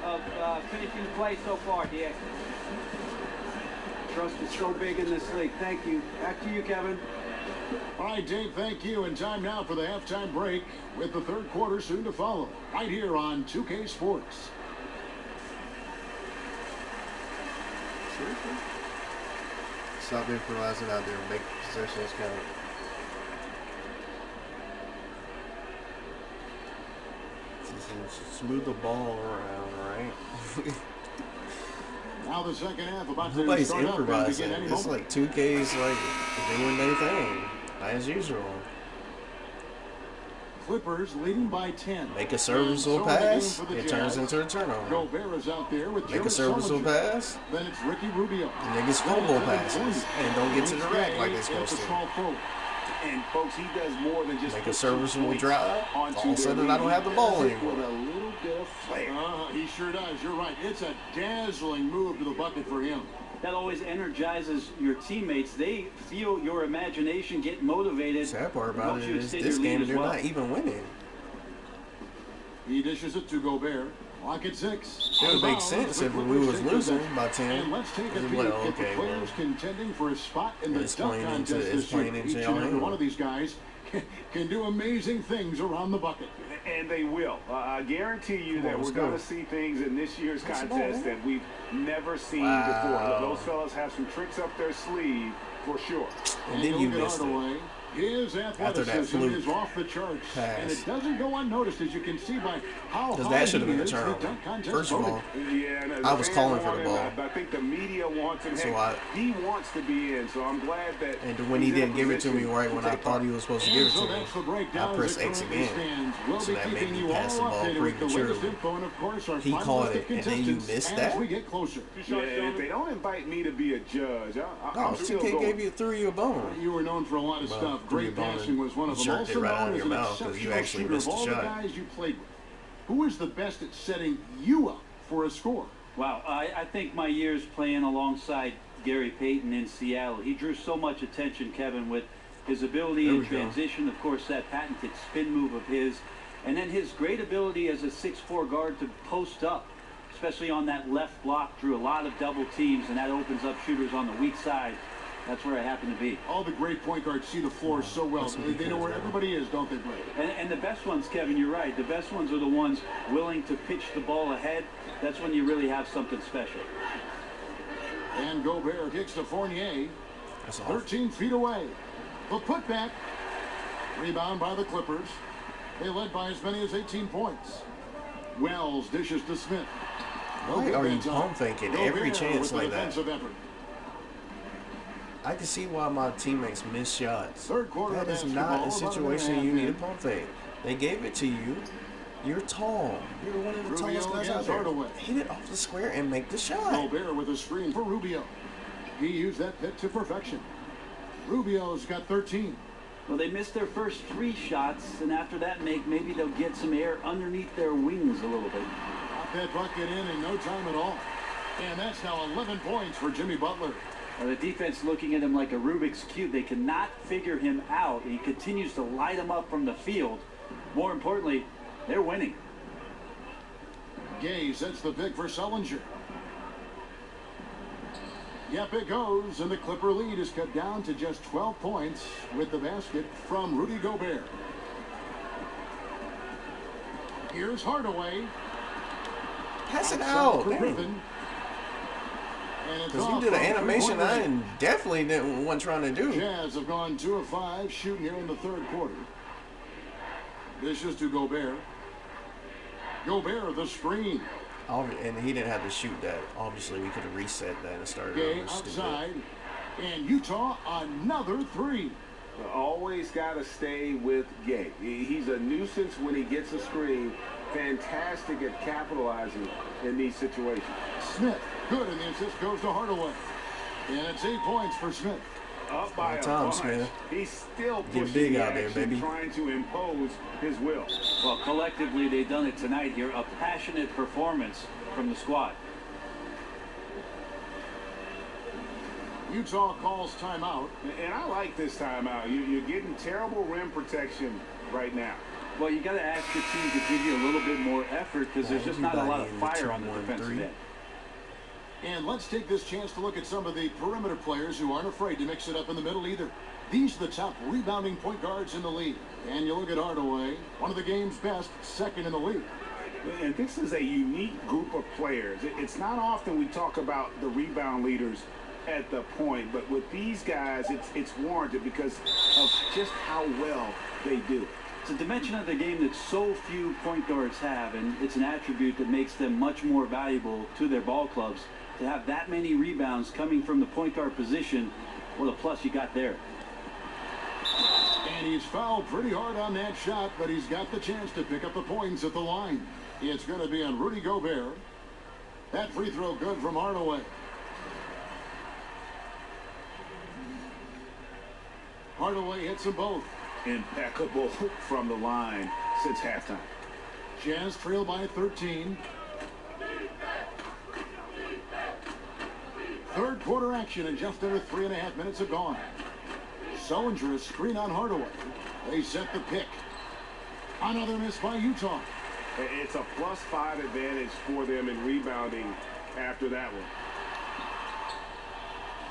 [SPEAKER 7] finishing the play so far, DA.
[SPEAKER 4] Trust is so big in this league. Thank you. Back to you, Kevin.
[SPEAKER 1] All right, Dave, thank you. And time now for the halftime break with the third quarter soon to follow. Right here on 2K Sports.
[SPEAKER 3] Seriously? Stop improvising out there and make possessions count. Smooth the ball around, right?
[SPEAKER 1] Now the second half about
[SPEAKER 3] Nobody's
[SPEAKER 1] to start
[SPEAKER 3] improvising.
[SPEAKER 1] Up
[SPEAKER 3] it's like 2K's like doing their thing as usual.
[SPEAKER 1] Clippers leading by 10.
[SPEAKER 3] Make a serviceable pass. It turns into a turnover.
[SPEAKER 1] Gobert is out there with
[SPEAKER 3] Make a serviceable pass.
[SPEAKER 1] Then it's Ricky Rubio.
[SPEAKER 3] Niggas fumble passes and don't get to the rack like they're supposed to.
[SPEAKER 2] And folks, he does more than just
[SPEAKER 3] make a serviceable drive. All of a sudden, I don't have the ball anymore.
[SPEAKER 2] With a little bit of flair.
[SPEAKER 1] He sure does. You're right. It's a dazzling move to the bucket for him.
[SPEAKER 5] That always energizes your teammates. They feel your imagination, get motivated.
[SPEAKER 3] Sad part about it is this game they're not even winning.
[SPEAKER 1] He dishes it to Gobert. Lock at 6.
[SPEAKER 3] It would make sense if we was losing by 10.
[SPEAKER 1] And let's take a peek at the players contending for a spot in the dunk contest this year. Each and every one of these guys can do amazing things around the bucket.
[SPEAKER 2] And they will. I guarantee you that we're going to see things in this year's contest that we've never seen before. Those fellas have some tricks up their sleeve for sure.
[SPEAKER 3] And then you missed it.
[SPEAKER 1] His athleticism is off the charts, and it doesn't go unnoticed, as you can see by how high
[SPEAKER 3] that should have been a
[SPEAKER 1] the
[SPEAKER 3] turnover.
[SPEAKER 1] dunk contest
[SPEAKER 3] First of all,
[SPEAKER 2] yeah,
[SPEAKER 3] I was calling for the ball.
[SPEAKER 2] I think the media wants him.
[SPEAKER 3] So
[SPEAKER 2] he wants to be in, so I'm glad that.
[SPEAKER 3] And when he didn't give it to me right when I thought he was supposed to give it to me, I pressed X again. So that made me pass the ball prematurely. He caught it, and then you missed that?
[SPEAKER 2] Yeah, if they don't invite me to be a judge, I'm still
[SPEAKER 3] TK
[SPEAKER 2] going.
[SPEAKER 3] threw you a bone.
[SPEAKER 1] You were known for a lot of stuff. Great passing was one of them. Also known as an exceptional shooter of all the guys you played with. Who is the best at setting you up for a score?
[SPEAKER 5] Wow, I think my years playing alongside Gary Payton in Seattle, he drew so much attention, Kevin, with his ability in transition, of course, that patented spin move of his, and then his great ability as a 6'4" guard to post up, especially on that left block, drew a lot of double teams, and that opens up shooters on the weak side. That's where I happen to be.
[SPEAKER 1] All the great point guards see the floor so well. They know where everybody is, don't they, Blake?
[SPEAKER 5] And the best ones, Kevin, you're right. The best ones are the ones willing to pitch the ball ahead. That's when you really have something special.
[SPEAKER 1] And Gobert kicks to Fournier. 13 feet away. The putback. Rebound by the Clippers. They led by as many as 18 points. Wells dishes to Smith.
[SPEAKER 3] Why are you pump faking every chance like that?
[SPEAKER 1] Effort.
[SPEAKER 3] I can see why my teammates miss shots.
[SPEAKER 1] Third quarter
[SPEAKER 3] that is not a situation you need to pump fake. They gave it to you. You're tall. You're one of the tallest guys out there. Hit it off the square and make the shot.
[SPEAKER 1] Gobert with a screen for Rubio. He used that pit to perfection. Rubio's got 13.
[SPEAKER 5] Well, they missed their first 3 shots, and after that maybe they'll get some air underneath their wings a little bit.
[SPEAKER 1] Got that bucket in no time at all. And that's now 11 points for Jimmy Butler.
[SPEAKER 5] The defense looking at him like a Rubik's Cube. They cannot figure him out. He continues to light him up from the field. More importantly, they're winning.
[SPEAKER 1] Gay sets the pick for Sullinger. Yep, it goes, and the Clipper lead is cut down to just 12 points with the basket from Rudy Gobert. Here's Hardaway.
[SPEAKER 3] Pass it out. Because you did an animation I definitely wasn't trying to do.
[SPEAKER 1] Jazz have gone 2 of 5 shooting here in the third quarter. Dishes to Gobert. Gobert, the screen.
[SPEAKER 3] And he didn't have to shoot that. Obviously, we could have reset that and started
[SPEAKER 1] Gay outside. And Utah, another 3.
[SPEAKER 2] Always got to stay with Gay. He's a nuisance when he gets a screen. Fantastic at capitalizing in these situations.
[SPEAKER 1] Smith, good, and the assist goes to Hardaway. And it's 8 points for Smith.
[SPEAKER 2] Up by a bunch. Smith. He's still pushing
[SPEAKER 3] big
[SPEAKER 2] the
[SPEAKER 3] out there,
[SPEAKER 2] action,
[SPEAKER 3] baby.
[SPEAKER 2] trying to impose his will.
[SPEAKER 5] Well, collectively, they've done it tonight here. A passionate performance from the squad.
[SPEAKER 1] Utah calls timeout.
[SPEAKER 2] And I like this timeout. You're getting terrible rim protection right now.
[SPEAKER 5] Well, you got to ask the team to give you a little bit more effort because there's just not a lot of fire on the defensive end.
[SPEAKER 1] And let's take this chance to look at some of the perimeter players who aren't afraid to mix it up in the middle either. These are the top rebounding point guards in the league. And you look at Hardaway, one of the game's best, second in the league.
[SPEAKER 2] And this is a unique group of players. It's not often we talk about the rebound leaders at the point, but with these guys, it's warranted because of just how well they do.
[SPEAKER 5] It's a dimension of the game that so few point guards have, and it's an attribute that makes them much more valuable to their ball clubs. To have that many rebounds coming from the point guard position, what a plus you got there.
[SPEAKER 1] And he's fouled pretty hard on that shot, but he's got the chance to pick up the points at the line. It's going to be on Rudy Gobert. That free throw good from Hardaway. Hardaway hits them both.
[SPEAKER 2] Impeccable from the line since halftime.
[SPEAKER 1] Jazz trail by 13. Third quarter action, and just under 3.5 minutes have gone. Sullinger, a screen on Hardaway. They set the pick. Another miss by Utah.
[SPEAKER 2] It's a +5 advantage for them in rebounding after that one.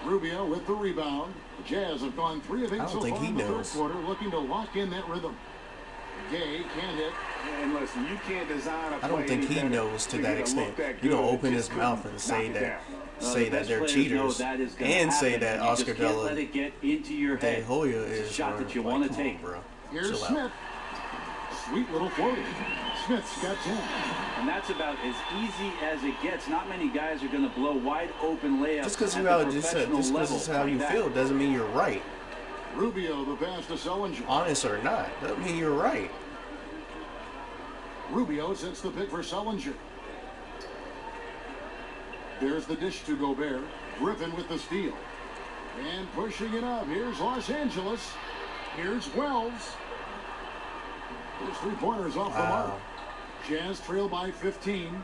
[SPEAKER 1] Rubio with the rebound. The Jazz have gone 3 of 8 so far in the third quarter, looking to lock in that rhythm. Gay can't hit.
[SPEAKER 2] And listen, you can't design a play.
[SPEAKER 3] I don't think he knows to that extent. You don't open his mouth and say that they're cheaters and say that Oscar De La Hoya is a
[SPEAKER 5] shot that you want to take,
[SPEAKER 3] bro.
[SPEAKER 1] Here's Smith. Sweet little floater. Smith's got 10.
[SPEAKER 5] And that's about as easy as it gets. Not many guys are going to blow wide open layups.
[SPEAKER 3] Just because it's how you feel doesn't mean you're right.
[SPEAKER 1] Rubio, the pass to Sullinger.
[SPEAKER 3] Honest or not, doesn't mean you're right.
[SPEAKER 1] Rubio sets the pick for Sullinger. There's the dish to Gobert. Griffin with the steal. And pushing it up. Here's Los Angeles. Here's Wells. There's 3-pointers off the mark. Jazz trail by 15.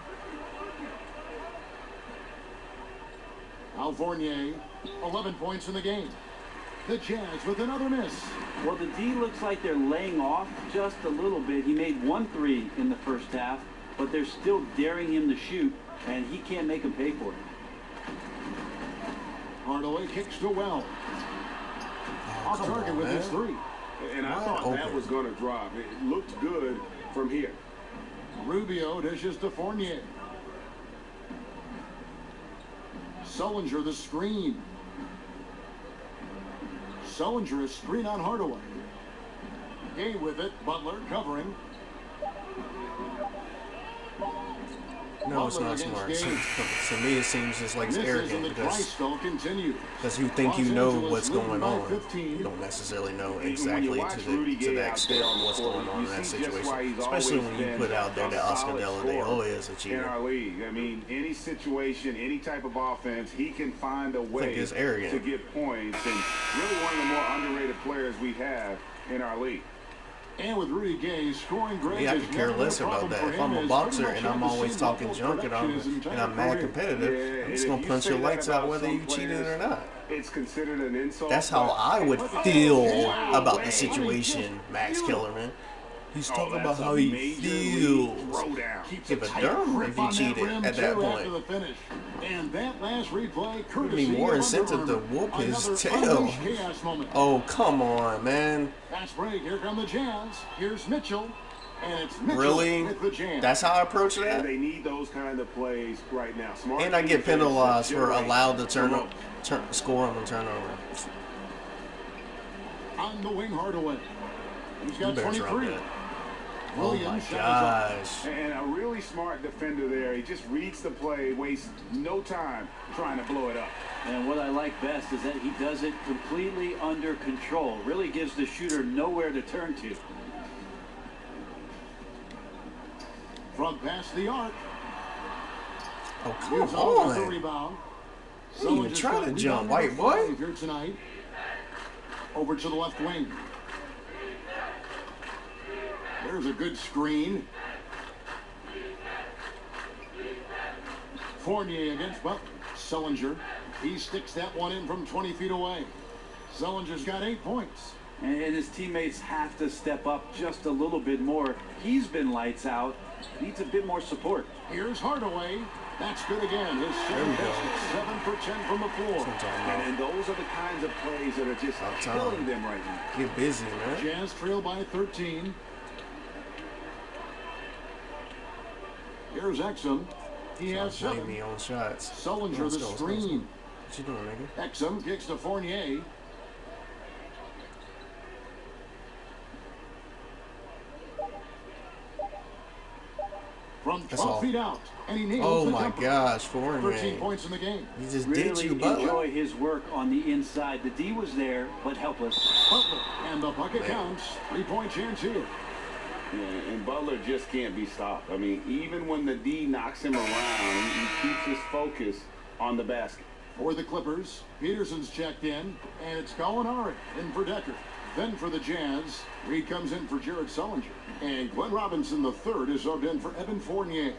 [SPEAKER 1] Al Fournier, 11 points in the game. The Jazz with another miss.
[SPEAKER 5] Well, the D looks like they're laying off just a little bit. He made 1 3 in the first half, but they're still daring him to shoot, and he can't make them pay for it.
[SPEAKER 1] Hardaway kicks to Wells. Off target with his 3.
[SPEAKER 2] And I thought that was going to drop. It looked good from here.
[SPEAKER 1] Rubio dishes to Fournier. Sullinger the screen. Sullinger a screen on Hardaway. Gay with it. Butler covering.
[SPEAKER 3] No, it's not smart. To me, it seems just like it's arrogant because you think you know what's going on. You don't necessarily know exactly to that extent what's going on in that situation. Especially when you put out there that Oscar De La Hoya is a cheater.
[SPEAKER 2] In our league, I mean, any situation, any type of offense, he can find a way to get points. And really one of the more underrated players we have in our league.
[SPEAKER 1] And with Rudy Gay scoring great,
[SPEAKER 3] I could care less about that. If I'm a boxer and I'm always talking junk and I'm mad competitive, I'm just gonna punch your lights out whether you cheated or not.
[SPEAKER 2] It's considered an insult.
[SPEAKER 3] That's how I would feel about the situation, Max Kellerman. He's talking about how he feels. Give a darn if he cheated at that point.
[SPEAKER 1] And that last replay,
[SPEAKER 3] It'd be more incentive to whoop his tail. Oh, come on, man.
[SPEAKER 1] Fast break. Here come the Jazz. Here's Mitchell. And it's Mitchell
[SPEAKER 3] really?
[SPEAKER 1] With the Jazz.
[SPEAKER 3] That's how I approach that?
[SPEAKER 2] And they need those kind of plays right now. Smart
[SPEAKER 3] and I get penalized for allowed to score on the turnover.
[SPEAKER 1] On the wing, Hardaway. He's got 23.
[SPEAKER 3] Oh my gosh.
[SPEAKER 2] And a really smart defender there. He just reads the play, wastes no time trying to blow it up.
[SPEAKER 5] And what I like best is that he does it completely under control. Really gives the shooter nowhere to turn to.
[SPEAKER 1] From past the arc.
[SPEAKER 3] Oh, come on.
[SPEAKER 1] The rebound.
[SPEAKER 3] He even trying to jump, white boy.
[SPEAKER 1] Here tonight. Over to the left wing. There's a good screen. Fournier against Sullinger. He sticks that one in from 20 feet away. Sullinger's got 8 points.
[SPEAKER 5] And his teammates have to step up just a little bit more. He's been lights out. Needs a bit more support.
[SPEAKER 1] Here's Hardaway. That's good again. His 7 for 10 from the floor.
[SPEAKER 2] And those are the kinds of plays that are just killing them right now.
[SPEAKER 3] Get busy, man.
[SPEAKER 1] Jazz trail by 13. Here's Exum. He has 7.
[SPEAKER 3] Me on shots.
[SPEAKER 1] Sullinger the screen.
[SPEAKER 3] What you doing, nigga?
[SPEAKER 1] Exum kicks to Fournier. From 12 feet out. And he nails the jumper.
[SPEAKER 3] Gosh, Fournier.
[SPEAKER 1] 13 points in the game.
[SPEAKER 3] He just
[SPEAKER 5] really
[SPEAKER 3] did you, Butler.
[SPEAKER 5] Enjoy his work on the inside. The D was there, but helpless.
[SPEAKER 1] Butler. And the bucket counts. 3-point chance here.
[SPEAKER 2] Yeah, and Butler just can't be stopped. I mean, even when the D knocks him around, he keeps his focus on the basket.
[SPEAKER 1] For the Clippers, Peterson's checked in, and it's Gallinari in for Decker. Then for the Jazz, Reed comes in for Jared Sullinger. And Glenn Robinson III is subbed in for Evan Fournier.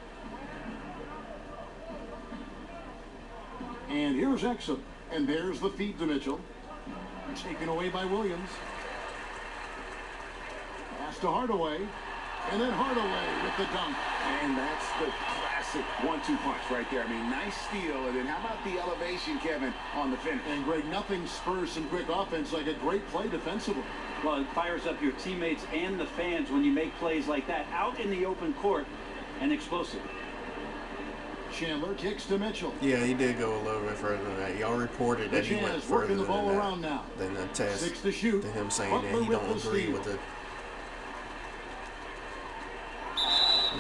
[SPEAKER 1] And here's Exum. And there's the feed to Mitchell. Taken away by Williams. Pass to Hardaway. And then Hardaway with the dunk.
[SPEAKER 2] And that's the classic 1-2 punch right there. I mean, nice steal. And then how about the elevation, Kevin, on the finish?
[SPEAKER 1] And Greg, nothing spurs some quick offense like a great play defensively.
[SPEAKER 5] Well, it fires up your teammates and the fans when you make plays like that out in the open court and explosive.
[SPEAKER 1] Chandler kicks to Mitchell.
[SPEAKER 3] Yeah, he did go a little bit further than that. Y'all reported that he went further
[SPEAKER 1] the ball around now.
[SPEAKER 3] Than the test.
[SPEAKER 1] 6 to shoot.
[SPEAKER 3] To him saying that he don't agree with it.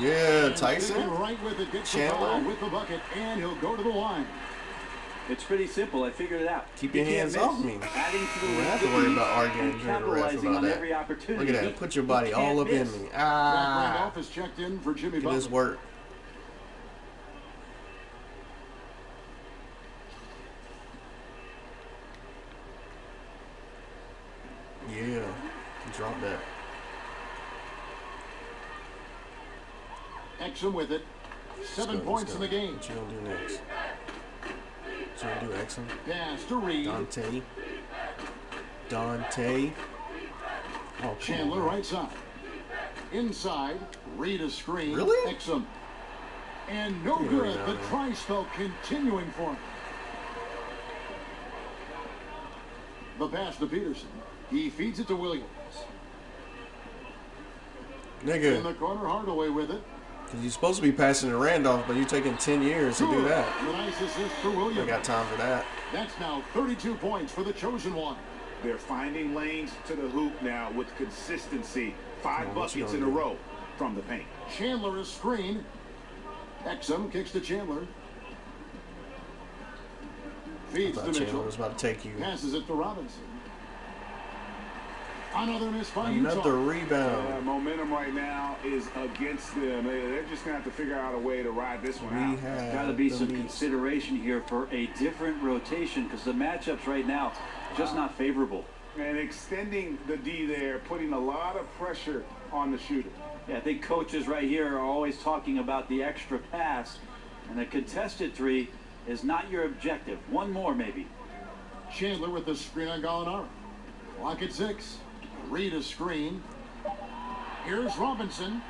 [SPEAKER 3] Yeah, Tyson.
[SPEAKER 1] Right with it, gets
[SPEAKER 3] Chandler
[SPEAKER 1] with the bucket, and he'll go to the line.
[SPEAKER 5] It's pretty simple. I figured it out.
[SPEAKER 3] Keep your hands off me.
[SPEAKER 5] Adding to the
[SPEAKER 3] you don't have to worry about arguing during the ref about that. Look at that. Put your body all up in me.
[SPEAKER 1] Randolph is checked in for Jimmy Butler.
[SPEAKER 3] This work. Yeah. Drop that.
[SPEAKER 1] Exum with it. 7 points in the game.
[SPEAKER 3] What you gonna do next? What you gonna do, Exum?
[SPEAKER 1] Pass to Reed.
[SPEAKER 3] Dante. Oh,
[SPEAKER 1] Chandler right side. Inside. Reed a screen.
[SPEAKER 3] Really?
[SPEAKER 1] Exum. And no good. The try spell continuing for him. The pass to Peterson. He feeds it to Williams.
[SPEAKER 3] Nigga.
[SPEAKER 1] In the corner, Hardaway with it.
[SPEAKER 3] Because you're supposed to be passing to Randolph, but you're taking 10 years to do that.
[SPEAKER 1] The nice assist for Williams.
[SPEAKER 3] I got time for that.
[SPEAKER 1] That's now 32 points for the chosen one.
[SPEAKER 2] They're finding lanes to the hoop now with consistency. 5 buckets in a row from the paint.
[SPEAKER 1] Chandler is screen. Exum kicks to Chandler. Feeds to Mitchell.
[SPEAKER 3] Chandler was about to take you.
[SPEAKER 1] Passes it to Robinson. Another miss by
[SPEAKER 3] Another rebound.
[SPEAKER 2] Momentum right now is against them. They're just going to have to figure out a way to ride this one out.
[SPEAKER 5] There's got to be some consideration here for a different rotation because the matchups right now just not favorable.
[SPEAKER 2] And extending the D there, putting a lot of pressure on the shooter.
[SPEAKER 5] Yeah, I think coaches right here are always talking about the extra pass, and a contested three is not your objective. One more, maybe.
[SPEAKER 1] Chandler with the screen on Gallinari. Clock at 6. Reed a screen. Here's Robinson.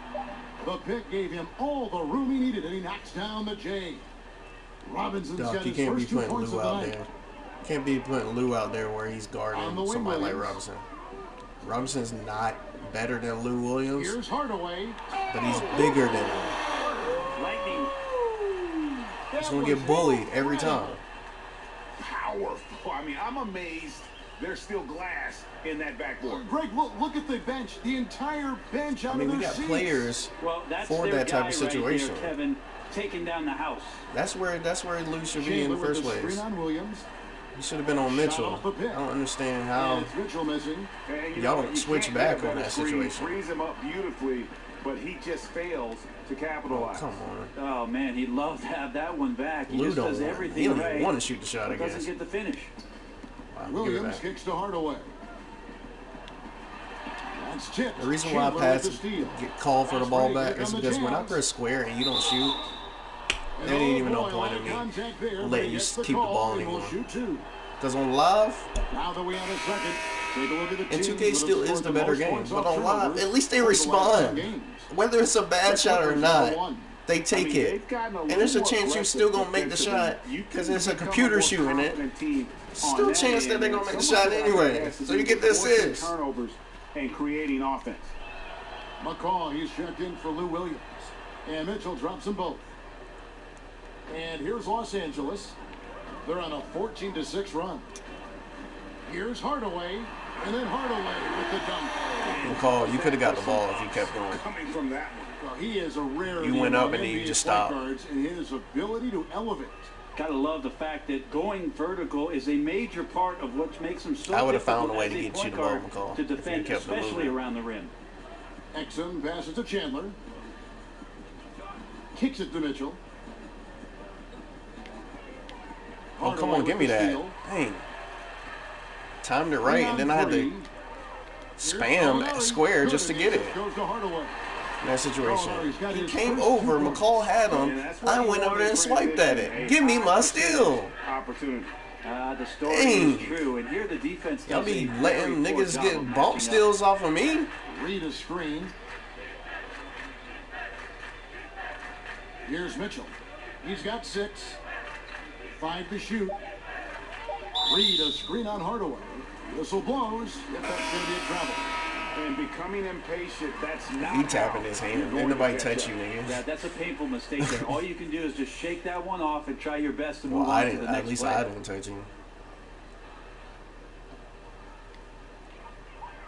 [SPEAKER 1] The pick gave him all the room he needed, and he knocks down the J. Robinson's got his first 2 points of the night.
[SPEAKER 3] Can't be putting Lou out there where he's guarding somebody like Robinson. Robinson's not better than Lou Williams.
[SPEAKER 1] Here's Hardaway.
[SPEAKER 3] But he's bigger than him.
[SPEAKER 5] Lightning.
[SPEAKER 3] He's going to get bullied every time.
[SPEAKER 2] Powerful. I mean, I'm amazed there's still glass in that backboard.
[SPEAKER 1] Greg, look at the bench. The entire bench out of their seats.
[SPEAKER 3] We got players for that type of situation.
[SPEAKER 5] Right there, Kevin, taking down the house.
[SPEAKER 3] That's where Lou should be in the first place. He should have been on Mitchell. I don't understand how y'all don't switch back on that situation.
[SPEAKER 2] Frees him up beautifully, but he just fails to capitalize.
[SPEAKER 3] Oh, come on.
[SPEAKER 5] Oh, man, he'd love to have that one back. He
[SPEAKER 3] Lou
[SPEAKER 5] just does everything
[SPEAKER 3] he don't
[SPEAKER 5] right.
[SPEAKER 3] even want to shoot the shot, I guess.
[SPEAKER 5] Doesn't get the finish.
[SPEAKER 3] Wow,
[SPEAKER 1] Williams kicks to Hardaway. That's tipped.
[SPEAKER 3] The reason why I get called for the ball back is because when I press square and you don't shoot, there ain't even no point in me letting you keep the ball anymore. Because on live,
[SPEAKER 1] now that we have a second, take a look at the
[SPEAKER 3] and 2K still is the better game, but on live, at least they respond. Whether it's a bad shot or not, they take it. And there's a chance you're still going to make the shot because it's a computer shooting it. Still a chance that they're going to make the shot anyway. So you get the assist.
[SPEAKER 2] Turnovers and creating offense.
[SPEAKER 1] McCaw, he's checked in for Lou Williams. And Mitchell drops them both. And here's Los Angeles. They're on a 14-6 run. Here's Hardaway, and then Hardaway with the dunk.
[SPEAKER 3] McCall, you could have got the ball if you kept going.
[SPEAKER 2] Coming from that one.
[SPEAKER 1] Well, he is a rare.
[SPEAKER 3] You went up and then you just stopped.
[SPEAKER 1] And his ability to elevate.
[SPEAKER 5] Gotta love the fact that going vertical is a major part of what makes him so.
[SPEAKER 3] I would have found a way to get you the ball, McCall,
[SPEAKER 5] to defend, especially around the rim.
[SPEAKER 1] Exum passes to Chandler. Kicks it to Mitchell.
[SPEAKER 3] Oh, come on, give me that. Dang. Timed it right, and then I had to spam square just to get it. In that situation. He came over, McCall had him. I went over there and swiped at it. Give me my steal.
[SPEAKER 5] The story is true, and here the defense.
[SPEAKER 3] Y'all be letting niggas get bump steals off of me?
[SPEAKER 1] Read a screen. Here's Mitchell. He's got 6. 5 to shoot. Reed a screen on Hardaway. Whistle blows. If that's going to be a travel.
[SPEAKER 2] And becoming impatient, that's not
[SPEAKER 3] he tapping his hand. Ain't nobody touch you, nigga.
[SPEAKER 5] Yeah, that's a painful mistake there. All you can do is just shake that one off and try your best to move
[SPEAKER 3] on
[SPEAKER 5] to the next
[SPEAKER 3] At least
[SPEAKER 5] play.
[SPEAKER 3] I didn't touch him.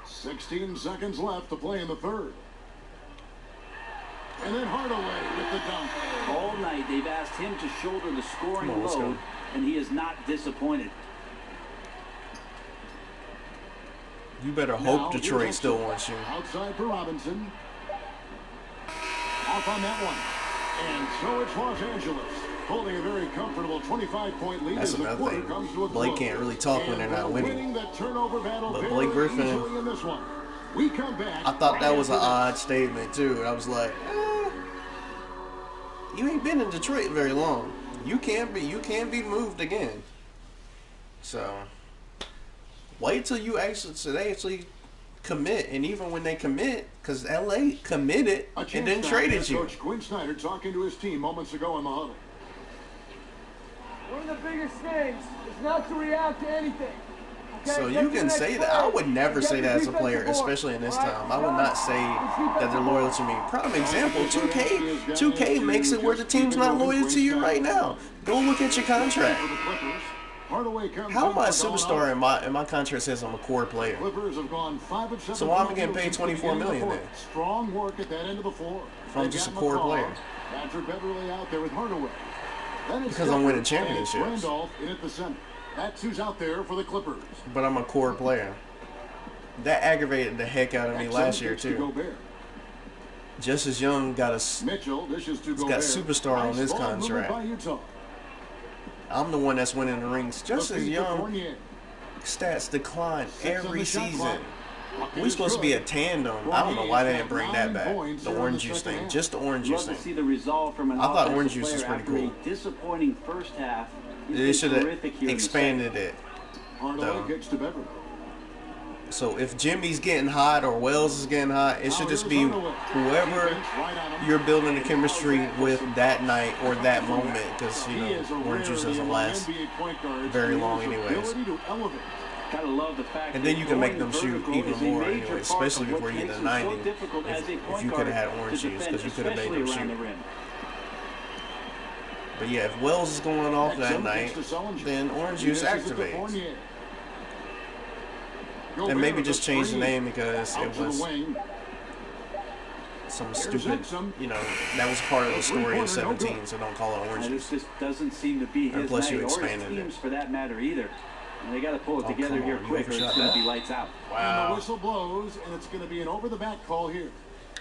[SPEAKER 1] 16 seconds left to play in the third. And then Hardaway with the dunk.
[SPEAKER 5] All night they've asked him to shoulder the scoring load, and he is not disappointed.
[SPEAKER 3] You better hope Detroit still wants you.
[SPEAKER 1] Outside for Robinson. Off on that one. And so it's Los Angeles holding a very comfortable 25-point lead.
[SPEAKER 3] That's another thing. Blake can't really talk when they're not winning. But Blake Griffin, I thought that was an odd statement too. I was like, you ain't been in Detroit very long. You can't be moved again. So wait till you actually commit, and even when they commit, because LA committed and then traded you.
[SPEAKER 1] Coach Quinn Snyder talking to his team moments ago in the huddle.
[SPEAKER 8] One of the biggest things is not to react to anything. Okay?
[SPEAKER 3] So you can say that. I would never say that as a player, especially in this time. I would not say that they're loyal to me. Prime example, 2K makes it where the team's not loyal to you right now. Go look at your contract. How am I a superstar and my contract says I'm a core player? So why am I getting paid $24 million then?
[SPEAKER 1] Strong work at that end of the floor.
[SPEAKER 3] If I'm just a core player.
[SPEAKER 1] Patrick Beverly out there with Hardaway.
[SPEAKER 3] Because I'm winning championships.
[SPEAKER 1] Randolph in at the center. That's who's out there for the Clippers.
[SPEAKER 3] But I'm a core player. That aggravated the heck out of me last year too. Justice Young got a
[SPEAKER 1] Mitchell, this is to
[SPEAKER 3] got superstar on his contract. I'm the one that's winning the rings. Justice Young stats decline every season. We're supposed to be a tandem. I don't know why they didn't bring that back. The orange juice thing. Just the orange juice thing.
[SPEAKER 5] See the resolve from an
[SPEAKER 3] I thought orange juice was pretty cool.
[SPEAKER 5] Disappointing first half.
[SPEAKER 3] They should have expanded it. Though. So if Jimmy's getting hot or Wells is getting hot, it should just be whoever you're building the chemistry with that night or that moment, because you know orange juice doesn't last very long anyways.
[SPEAKER 5] Gotta love the fact
[SPEAKER 3] and then you can make them shoot even more anyway, especially before you get to 90. If you could have had orange juice, because you could have made them shoot. But yeah, if Wells is going off that night, then orange juice activates. And maybe just change the name because it was some stupid, you know, that was part of the story in 17, so don't call it orange juice.
[SPEAKER 5] This just doesn't seem to be his
[SPEAKER 3] plus you
[SPEAKER 5] night, or his
[SPEAKER 3] expanded
[SPEAKER 5] team's
[SPEAKER 3] it.
[SPEAKER 5] for that matter either. And they got to pull it together here quick, or it's going to be lights out.
[SPEAKER 1] Wow. And the whistle blows, and it's going to be an over-the-back call here.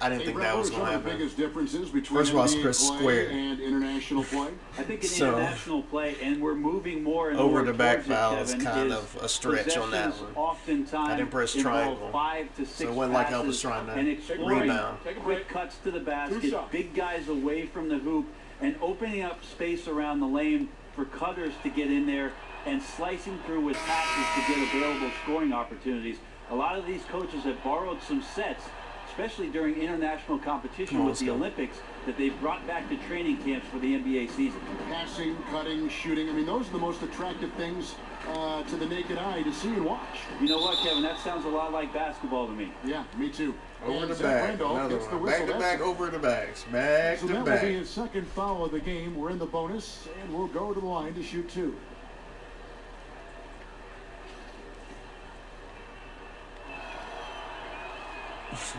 [SPEAKER 3] I didn't think that was going to happen.
[SPEAKER 1] Biggest differences between
[SPEAKER 3] First of all, it's Chris Square
[SPEAKER 1] and international play.
[SPEAKER 5] I think in international play, and we're moving more and more
[SPEAKER 3] over the back foul
[SPEAKER 5] is
[SPEAKER 3] kind of a stretch on that one.
[SPEAKER 5] Oftentimes
[SPEAKER 3] I didn't press triangle,
[SPEAKER 5] 5 to 6
[SPEAKER 3] so it wasn't like I was trying to rebound.
[SPEAKER 5] Quick cuts to the basket, big guys away from the hoop, and opening up space around the lane for cutters to get in there and slicing through with passes to get available scoring opportunities. A lot of these coaches have borrowed some sets, especially during international competition with the Olympics, that they've brought back to training camps for the NBA season.
[SPEAKER 1] Passing, cutting, shooting. I mean, those are the most attractive things to the naked eye to see and watch.
[SPEAKER 5] You know what, Kevin? That sounds a lot like basketball to me.
[SPEAKER 1] Yeah, me too.
[SPEAKER 3] Over the back. Another one. Back to back, over the backs. Back to back.
[SPEAKER 1] So that will be his second foul of the game. We're in the bonus, and we'll go to the line to shoot 2.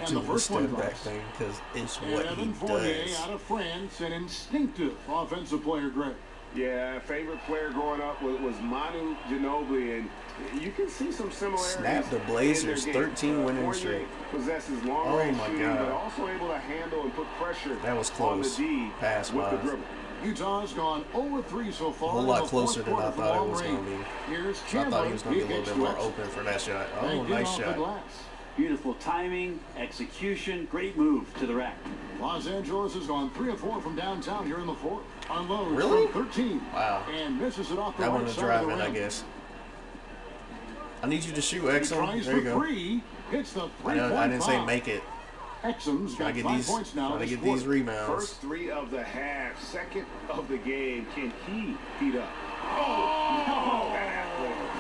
[SPEAKER 3] And the first one back thing, because it's what he does.
[SPEAKER 1] Out of France, an instinctive offensive player, Greg.
[SPEAKER 2] Yeah, favorite player growing up was Manu Ginobili, and you can see some similarities.
[SPEAKER 3] Snap the Blazers 13 winning streak.
[SPEAKER 2] Possesses long range shooting, but also able to handle and put pressure.
[SPEAKER 3] That was close.
[SPEAKER 2] On the D
[SPEAKER 3] pass wise.
[SPEAKER 1] Utah's gone 0-3 so far.
[SPEAKER 3] A whole lot closer than I thought it was going to be. So I thought he was going to be a little bit more open for that shot. Oh, nice shot.
[SPEAKER 5] Beautiful timing, execution, great move to the rack.
[SPEAKER 1] Los Angeles has gone 3 of 4 from downtown here in the fourth. Unloads
[SPEAKER 3] really?
[SPEAKER 1] from 13.
[SPEAKER 3] Wow.
[SPEAKER 1] And misses it off the
[SPEAKER 3] that
[SPEAKER 1] right
[SPEAKER 3] one was
[SPEAKER 1] side
[SPEAKER 3] driving,
[SPEAKER 1] of the rim.
[SPEAKER 3] I guess. I need you to shoot, Exxon. There you go.
[SPEAKER 1] Hits the
[SPEAKER 3] I didn't say make it.
[SPEAKER 1] Exum's got 5 points now.
[SPEAKER 3] Trying to get these rebounds.
[SPEAKER 2] First 3 of the half, second of the game. Can he heat up?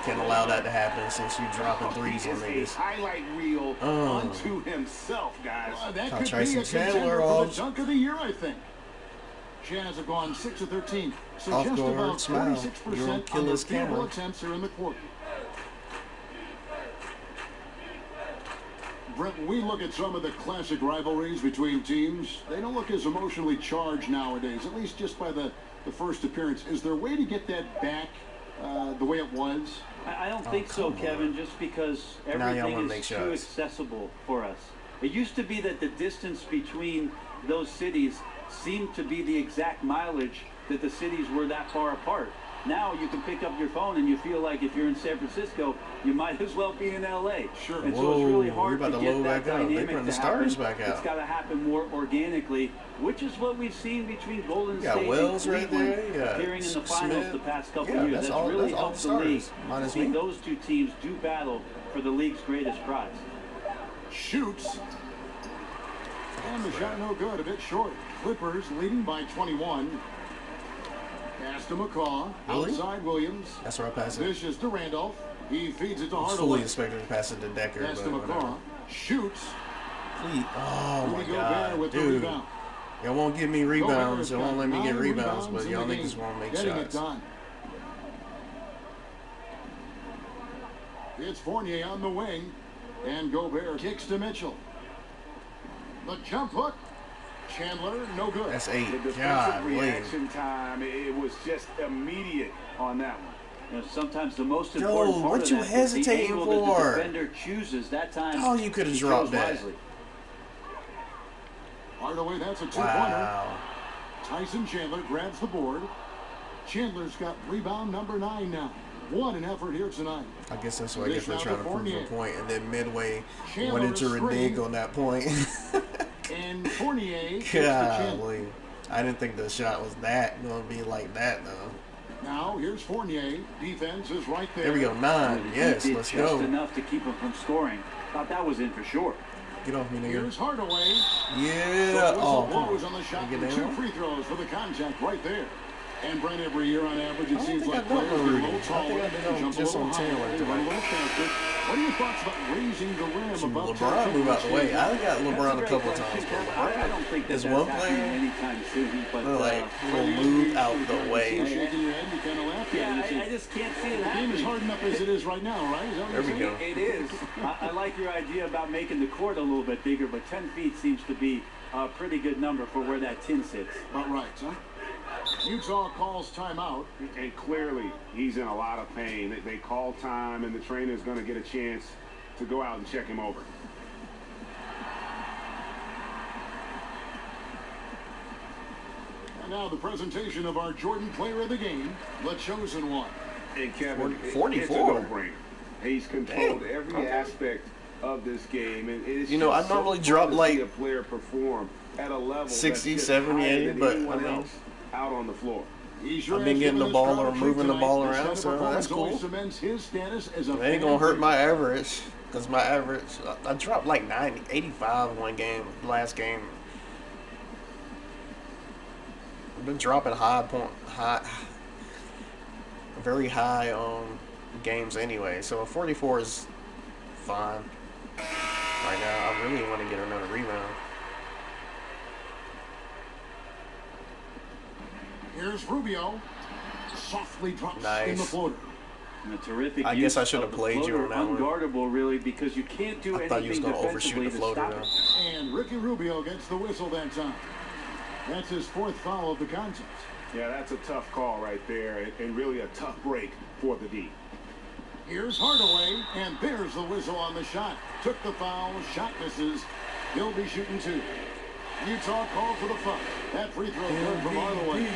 [SPEAKER 3] Can't allow that to happen since you dropping threes on
[SPEAKER 2] niggas. Highlight reel unto himself, guys.
[SPEAKER 1] That could be a contender for the dunk of the year, I think. Jazz have gone 6 of 13, so just about 46% of their field attempts are in the court. Brent, we look at some of the classic rivalries between teams. They don't look as emotionally charged nowadays, at least just by the first appearance. Is there a way to get that back the way it was?
[SPEAKER 5] I don't think so, Kevin, just because everything is too accessible for us. It used to be that the distance between those cities seemed to be the exact mileage that the cities were that far apart. Now you can pick up your phone and you feel like if you're in San Francisco, you might as well be in LA.
[SPEAKER 1] Sure.
[SPEAKER 5] And so it's really hard to get that dynamic to
[SPEAKER 3] the stars
[SPEAKER 5] happen.
[SPEAKER 3] Back out.
[SPEAKER 5] It's got to happen more organically, which is what we've seen between Golden State
[SPEAKER 3] Wells
[SPEAKER 5] and
[SPEAKER 3] right
[SPEAKER 5] Cleveland
[SPEAKER 3] there.
[SPEAKER 5] appearing in the finals
[SPEAKER 3] Smith.
[SPEAKER 5] the past couple of years. That's really helped the league. See those two teams do battle for the league's greatest prize.
[SPEAKER 1] Shoots. And the shot no good, a bit short. Clippers leading by 21. Pass to McCaw. Outside Williams.
[SPEAKER 3] That's where I pass it.
[SPEAKER 1] Dishes to Randolph. He feeds it to Hardaway.
[SPEAKER 3] Fully expected to pass it to Decker.
[SPEAKER 1] Pass to McCaw. Shoots.
[SPEAKER 3] Oh my God, dude! Y'all won't give me rebounds. Y'all won't let me get rebounds, but y'all niggas won't make shots.
[SPEAKER 1] It's Fournier on the wing, and Gobert kicks to Mitchell. The jump hook. Chandler, no good.
[SPEAKER 3] That's 8.
[SPEAKER 2] The defensive reaction time, it was just immediate on that one.
[SPEAKER 5] You know, sometimes the most important part
[SPEAKER 3] what
[SPEAKER 5] of
[SPEAKER 3] you
[SPEAKER 5] that
[SPEAKER 3] hesitating
[SPEAKER 5] is the angle
[SPEAKER 3] for?
[SPEAKER 5] that the defender chooses that time.
[SPEAKER 3] Oh, you could have dropped that.
[SPEAKER 5] Wisely.
[SPEAKER 1] Hardaway, that's a two-pointer. Tyson Chandler grabs the board. Chandler's got rebound number 9 now. What an effort here tonight.
[SPEAKER 3] I guess that's what I get for trying to prove a point, and then midway went into renege on that point.
[SPEAKER 1] And Fournier.
[SPEAKER 3] Golly. I didn't think the shot was that going to be like that, though.
[SPEAKER 1] Now, here's Fournier. Defense is right there.
[SPEAKER 3] There we go. 9. Yes, let's go.
[SPEAKER 5] Just enough to keep him from scoring. Thought that was in for sure.
[SPEAKER 3] Get off me, nigga.
[SPEAKER 1] Here's Hardaway.
[SPEAKER 3] Yeah.
[SPEAKER 1] Oh, blows on the shot. 2 free throws for the contact right there. And Brent, every year on average, it seems like players get a little taller, jump a little higher, run a little faster. What are your thoughts about raising the rim above
[SPEAKER 3] LeBron move out the way? I got LeBron a couple times.
[SPEAKER 5] I don't think that's
[SPEAKER 3] one player
[SPEAKER 5] anytime soon, but
[SPEAKER 3] like will move out the way.
[SPEAKER 1] Shaking your head, you kind of laugh at it.
[SPEAKER 5] I just can't see it
[SPEAKER 1] The game is hard enough as it is right now, right? Is that what
[SPEAKER 3] there we go.
[SPEAKER 5] It is. I like your idea about making the court a little bit bigger, but 10 feet seems to be a pretty good number for where that tin sits.
[SPEAKER 1] About right, huh? Utah calls timeout.
[SPEAKER 2] And clearly, he's in a lot of pain. They call time, and the trainer's going to get a chance to go out and check him over.
[SPEAKER 1] And now the presentation of our Jordan Player of the Game, the chosen one.
[SPEAKER 2] And Kevin,
[SPEAKER 3] 44.
[SPEAKER 2] It's a no-brainer. He's controlled every aspect of this game, and it's
[SPEAKER 3] I normally drop like
[SPEAKER 2] a player perform at a level
[SPEAKER 3] 60, 70, 80, but
[SPEAKER 2] out on the floor.
[SPEAKER 3] I've been getting the ball or moving the ball around, so that's cool. It ain't gonna hurt my average, because my average, I dropped like 90, 85 one game, last game. I've been dropping very high games anyway, so a 44 is fine right now. I really want to get another rebound.
[SPEAKER 1] Here's Rubio. Softly drops in the floater.
[SPEAKER 5] And a terrific
[SPEAKER 3] I guess I should have played you on that one.
[SPEAKER 5] Unguardable, really, because you can't do anything.
[SPEAKER 3] I thought you was going to overshoot the floater, though.
[SPEAKER 1] And Ricky Rubio gets the whistle that time. That's his 4th foul of the contest.
[SPEAKER 2] Yeah, that's a tough call right there, and really a tough break for the D.
[SPEAKER 1] Here's Hardaway, and there's the whistle on the shot. Took the foul, shot misses. He'll be shooting 2. Utah called for the foul. That free throw good from Hardaway.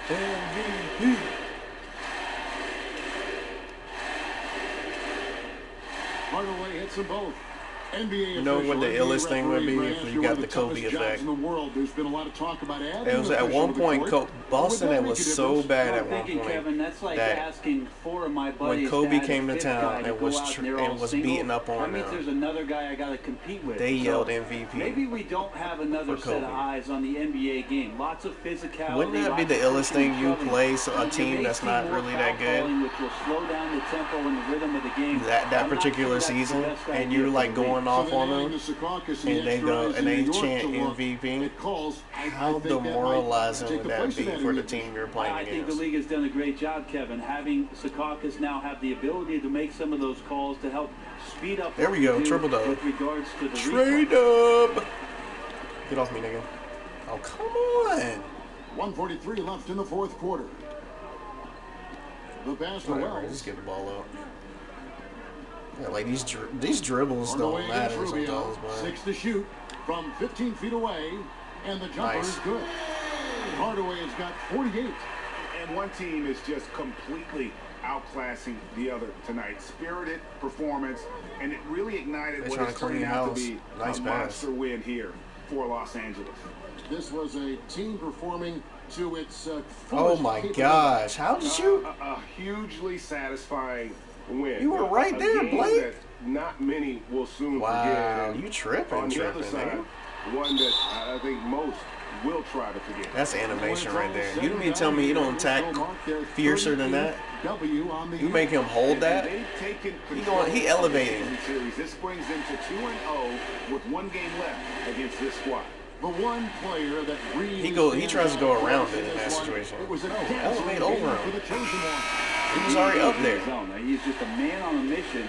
[SPEAKER 1] MVP. Hardaway hits them both. NBA
[SPEAKER 3] you know what the illest thing would be if you got the Kobe effect.
[SPEAKER 1] In the world. There's been a lot of talk about
[SPEAKER 3] it was at one point Boston that was so bad at one point
[SPEAKER 5] Kevin, that's like asking four of my buddies
[SPEAKER 3] when Kobe came to town and was beating up on them.
[SPEAKER 5] There's another guy I got to compete with.
[SPEAKER 3] They yelled MVP.
[SPEAKER 5] Maybe we don't have another set of eyes on the NBA game. Lots of physicality.
[SPEAKER 3] Wouldn't that be the illest thing? You play a team that's not really that good,
[SPEAKER 5] which will slow down the tempo and the rhythm of the game.
[SPEAKER 3] That particular season, and you're like going off on them, and they go and they chant MVP. How demoralizing would that be for the team you're playing against?
[SPEAKER 5] I think the league has done a great job, Kevin, having Secaucus now have the ability to make some of those calls to help speed up.
[SPEAKER 3] There we go, triple dub.
[SPEAKER 5] With regards to the
[SPEAKER 3] trade up. Get off me, nigga. Oh, come on.
[SPEAKER 1] 1:43 left in the fourth quarter. The pass to Wells.
[SPEAKER 3] Just get the ball out. Yeah, like these dribbles don't matter sometimes, man.
[SPEAKER 1] 6 to shoot from 15 feet away, and the jumper is good. Hardaway has got 48.
[SPEAKER 2] And one team is just completely outclassing the other tonight. Spirited performance, and it really ignited what is turning out to be a monster win here for Los Angeles.
[SPEAKER 1] This was a team performing to its
[SPEAKER 3] oh my gosh, how did you?
[SPEAKER 2] A hugely satisfying win.
[SPEAKER 3] You were right there, Blake.
[SPEAKER 2] That not many will soon forget.
[SPEAKER 3] Wow, you tripping,
[SPEAKER 2] on the other side, one that I think most will try to forget.
[SPEAKER 3] That's animation right there. You mean tell me you don't attack fiercer than that? You make him hold that? He elevating.
[SPEAKER 2] This brings them to 2-0 with 1 game left against this squad.
[SPEAKER 1] The one player that really
[SPEAKER 3] he tries to go around it in that situation. Elevate over him. He was already up there.
[SPEAKER 5] He's just a man on a mission,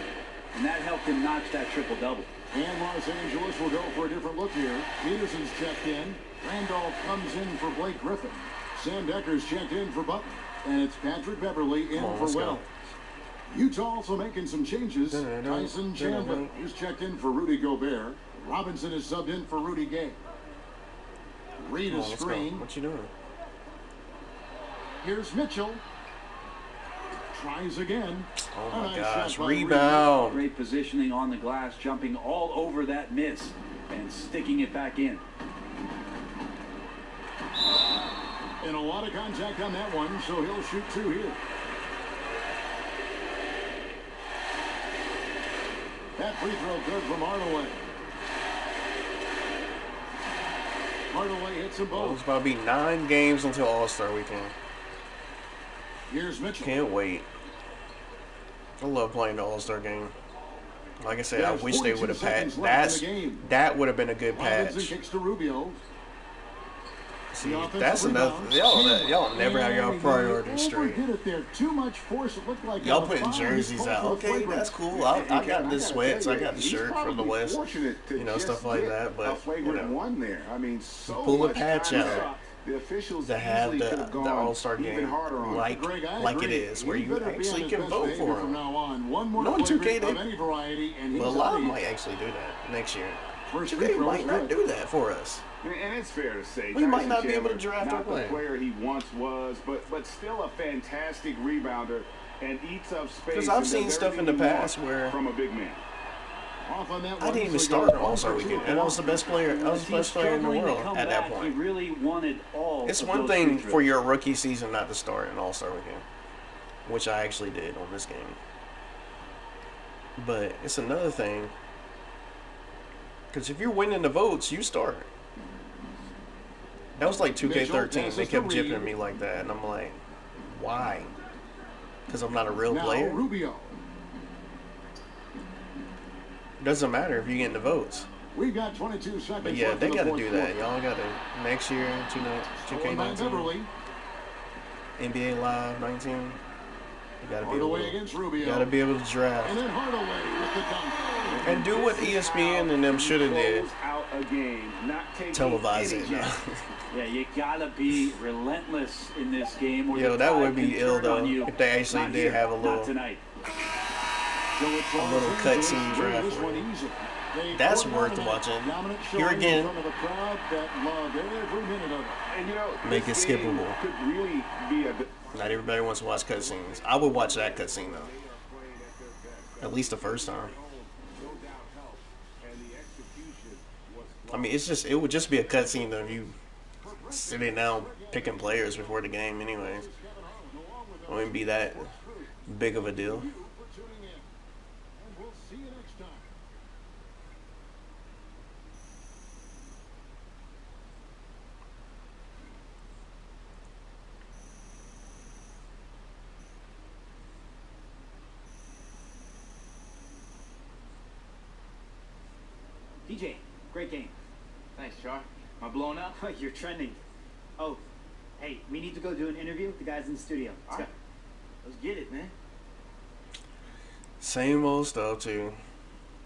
[SPEAKER 5] and that helped him notch that triple-double.
[SPEAKER 1] And Los Angeles will go for a different look here. Peterson's checked in. Randolph comes in for Blake Griffin. Sam Decker's checked in for Button. And it's Patrick Beverly in for Wells. Utah also making some changes. Tyson Chandler is checked in for Rudy Gobert. Robinson is subbed in for Rudy Gay. Reed is screen.
[SPEAKER 3] What you doing?
[SPEAKER 1] Here's Mitchell. Tries again.
[SPEAKER 3] Oh my gosh, rebound.
[SPEAKER 5] Great positioning on the glass, jumping all over that miss and sticking it back in.
[SPEAKER 1] And a lot of contact on that one, so he'll shoot 2 here. That free throw good from Hardaway. Hardaway hits them both.
[SPEAKER 3] It's about to be 9 games until All-Star Weekend.
[SPEAKER 1] Here's Mitchell.
[SPEAKER 3] Can't wait. I love playing the All-Star game. Like I said, I wish they would have patched. That would have been a good patch.
[SPEAKER 1] Kicks to Rubio.
[SPEAKER 3] See, that's another. Y'all never have your priorities straight.
[SPEAKER 1] Too much force. It looked like
[SPEAKER 3] y'all putting jerseys out. Okay, that's cool. I got the sweats. I got the shirt from the West. You know, stuff like that. But you know, pull a patch out to have the All-Star game like it is, where you actually can vote for them. No 2K did, but a lot of them might actually do that next year. 2K might not do that for us.
[SPEAKER 2] And it's fair to say
[SPEAKER 3] we might not be able to draft our
[SPEAKER 2] player. Not the player he once was, but still a fantastic rebounder and eats up space.
[SPEAKER 3] Because I've seen stuff in the past where
[SPEAKER 2] from a big man.
[SPEAKER 3] I didn't even start an All-Star Weekend, and I was the best player. I was the best player in the world at that point.
[SPEAKER 5] He really wanted all.
[SPEAKER 3] It's one thing for your rookie season not to start an All-Star Weekend, which I actually did on this game. But it's another thing, because if you're winning the votes, you start. That was like 2K13. They kept jipping me like that, and I'm like, why? Because I'm not a real player? Doesn't matter if you're getting the votes.
[SPEAKER 1] We got 22 seconds.
[SPEAKER 3] But yeah, they got to do that. Y'all got to next year, 2K19, NBA Live 19. You got to be able to draft.
[SPEAKER 1] And then Hardaway with the dunk.
[SPEAKER 3] And do what ESPN and them should have did. Televise it.
[SPEAKER 5] Yeah, you gotta be relentless in this game. Or
[SPEAKER 3] yo, that would be ill though if they actually did have a little cutscene draft. That's worth watching. Here again, make it skippable. Not everybody wants to watch cutscenes. I would watch that cutscene though. At least the first time. I mean, it would just be a cutscene of you sitting down picking players before the game, anyways. It wouldn't be that big of a deal.
[SPEAKER 9] DJ, great game.
[SPEAKER 7] Thanks, Char. Am I blowing up?
[SPEAKER 9] You're trending. Oh, hey, we need to go do an interview with the guys in the studio. Let's go.
[SPEAKER 7] Let's get it, man.
[SPEAKER 3] Same old stuff, too.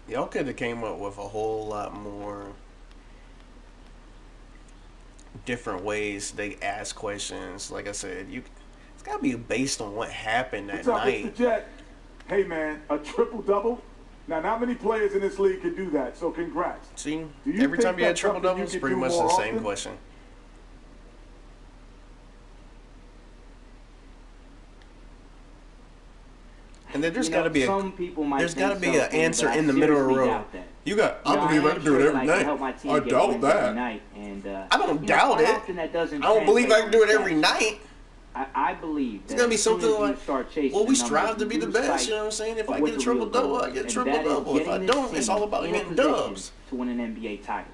[SPEAKER 3] Y'all could have came up with a whole lot more different ways they ask questions. Like I said, it's got to be based on what happened that night.
[SPEAKER 10] Mr. Jet? Hey, man, a triple-double? Now, not many players in this league can do that, so congrats.
[SPEAKER 3] See, every time you had triple-double, it's pretty much the same question. And then there's got to be
[SPEAKER 7] some people might
[SPEAKER 3] there's got to be an answer in the middle of the road.
[SPEAKER 7] You
[SPEAKER 3] got, I believe I can do it every night. I doubt that. I don't doubt it. I don't believe I can do it every night.
[SPEAKER 7] I believe
[SPEAKER 3] it's gonna be something like, well, we strive to be the best. You know what I'm saying? If I get a triple double, I get a triple double. If I don't, it's all about getting dubs.
[SPEAKER 7] To win an NBA title.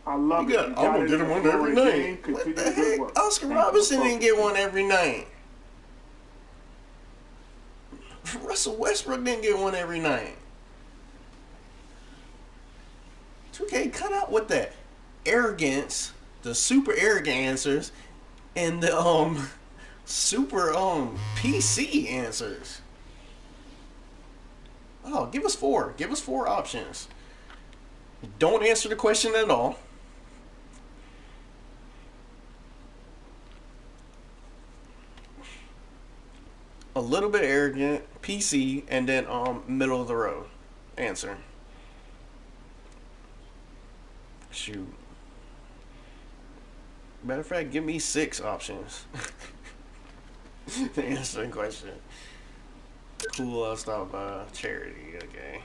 [SPEAKER 10] I love it.
[SPEAKER 3] I'm gonna get one every night. What the heck? Oscar Robertson didn't get one every night. Russell Westbrook didn't get one every night. 2K, cut out with that arrogance, the super arrogant answers, and the super PC answers. Oh, give us 4. Give us 4 options. Don't answer the question at all. A little bit arrogant, PC, and then middle of the road answer. Shoot. Matter of fact, give me 6 options to answer the question. Cool, I'll stop by charity, okay.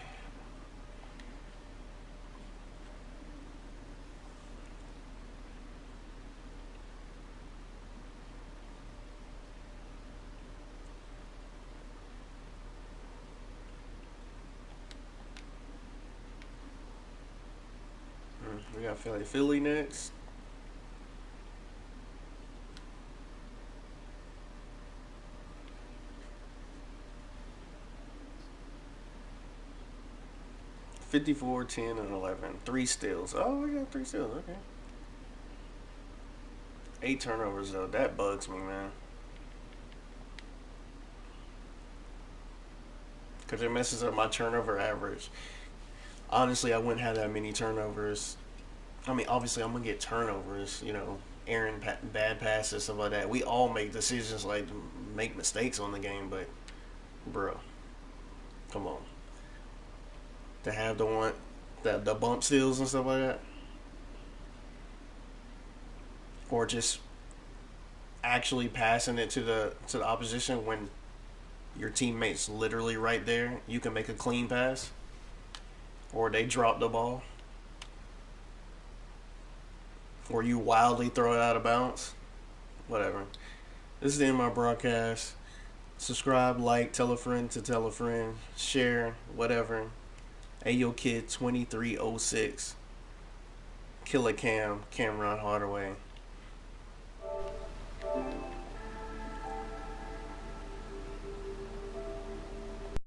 [SPEAKER 3] We got Philly next. $54, 10, and 11. 3 steals. Oh, we got 3 steals. Okay. 8 turnovers though. That bugs me, man. Because it messes up my turnover average. Honestly, I wouldn't have that many turnovers. I mean, obviously, I'm going to get turnovers, you know, errant bad passes, stuff like that. We all make decisions like make mistakes on the game, but, bro, come on. To have the bump steals and stuff like that. Or just actually passing it to the opposition when your teammate's literally right there. You can make a clean pass. Or they drop the ball. Or you wildly throw it out of bounds. Whatever. This is the end of my broadcast. Subscribe, like, tell a friend to tell a friend, share, whatever. Ayo Kid 2306. Killer Cameron Hardaway.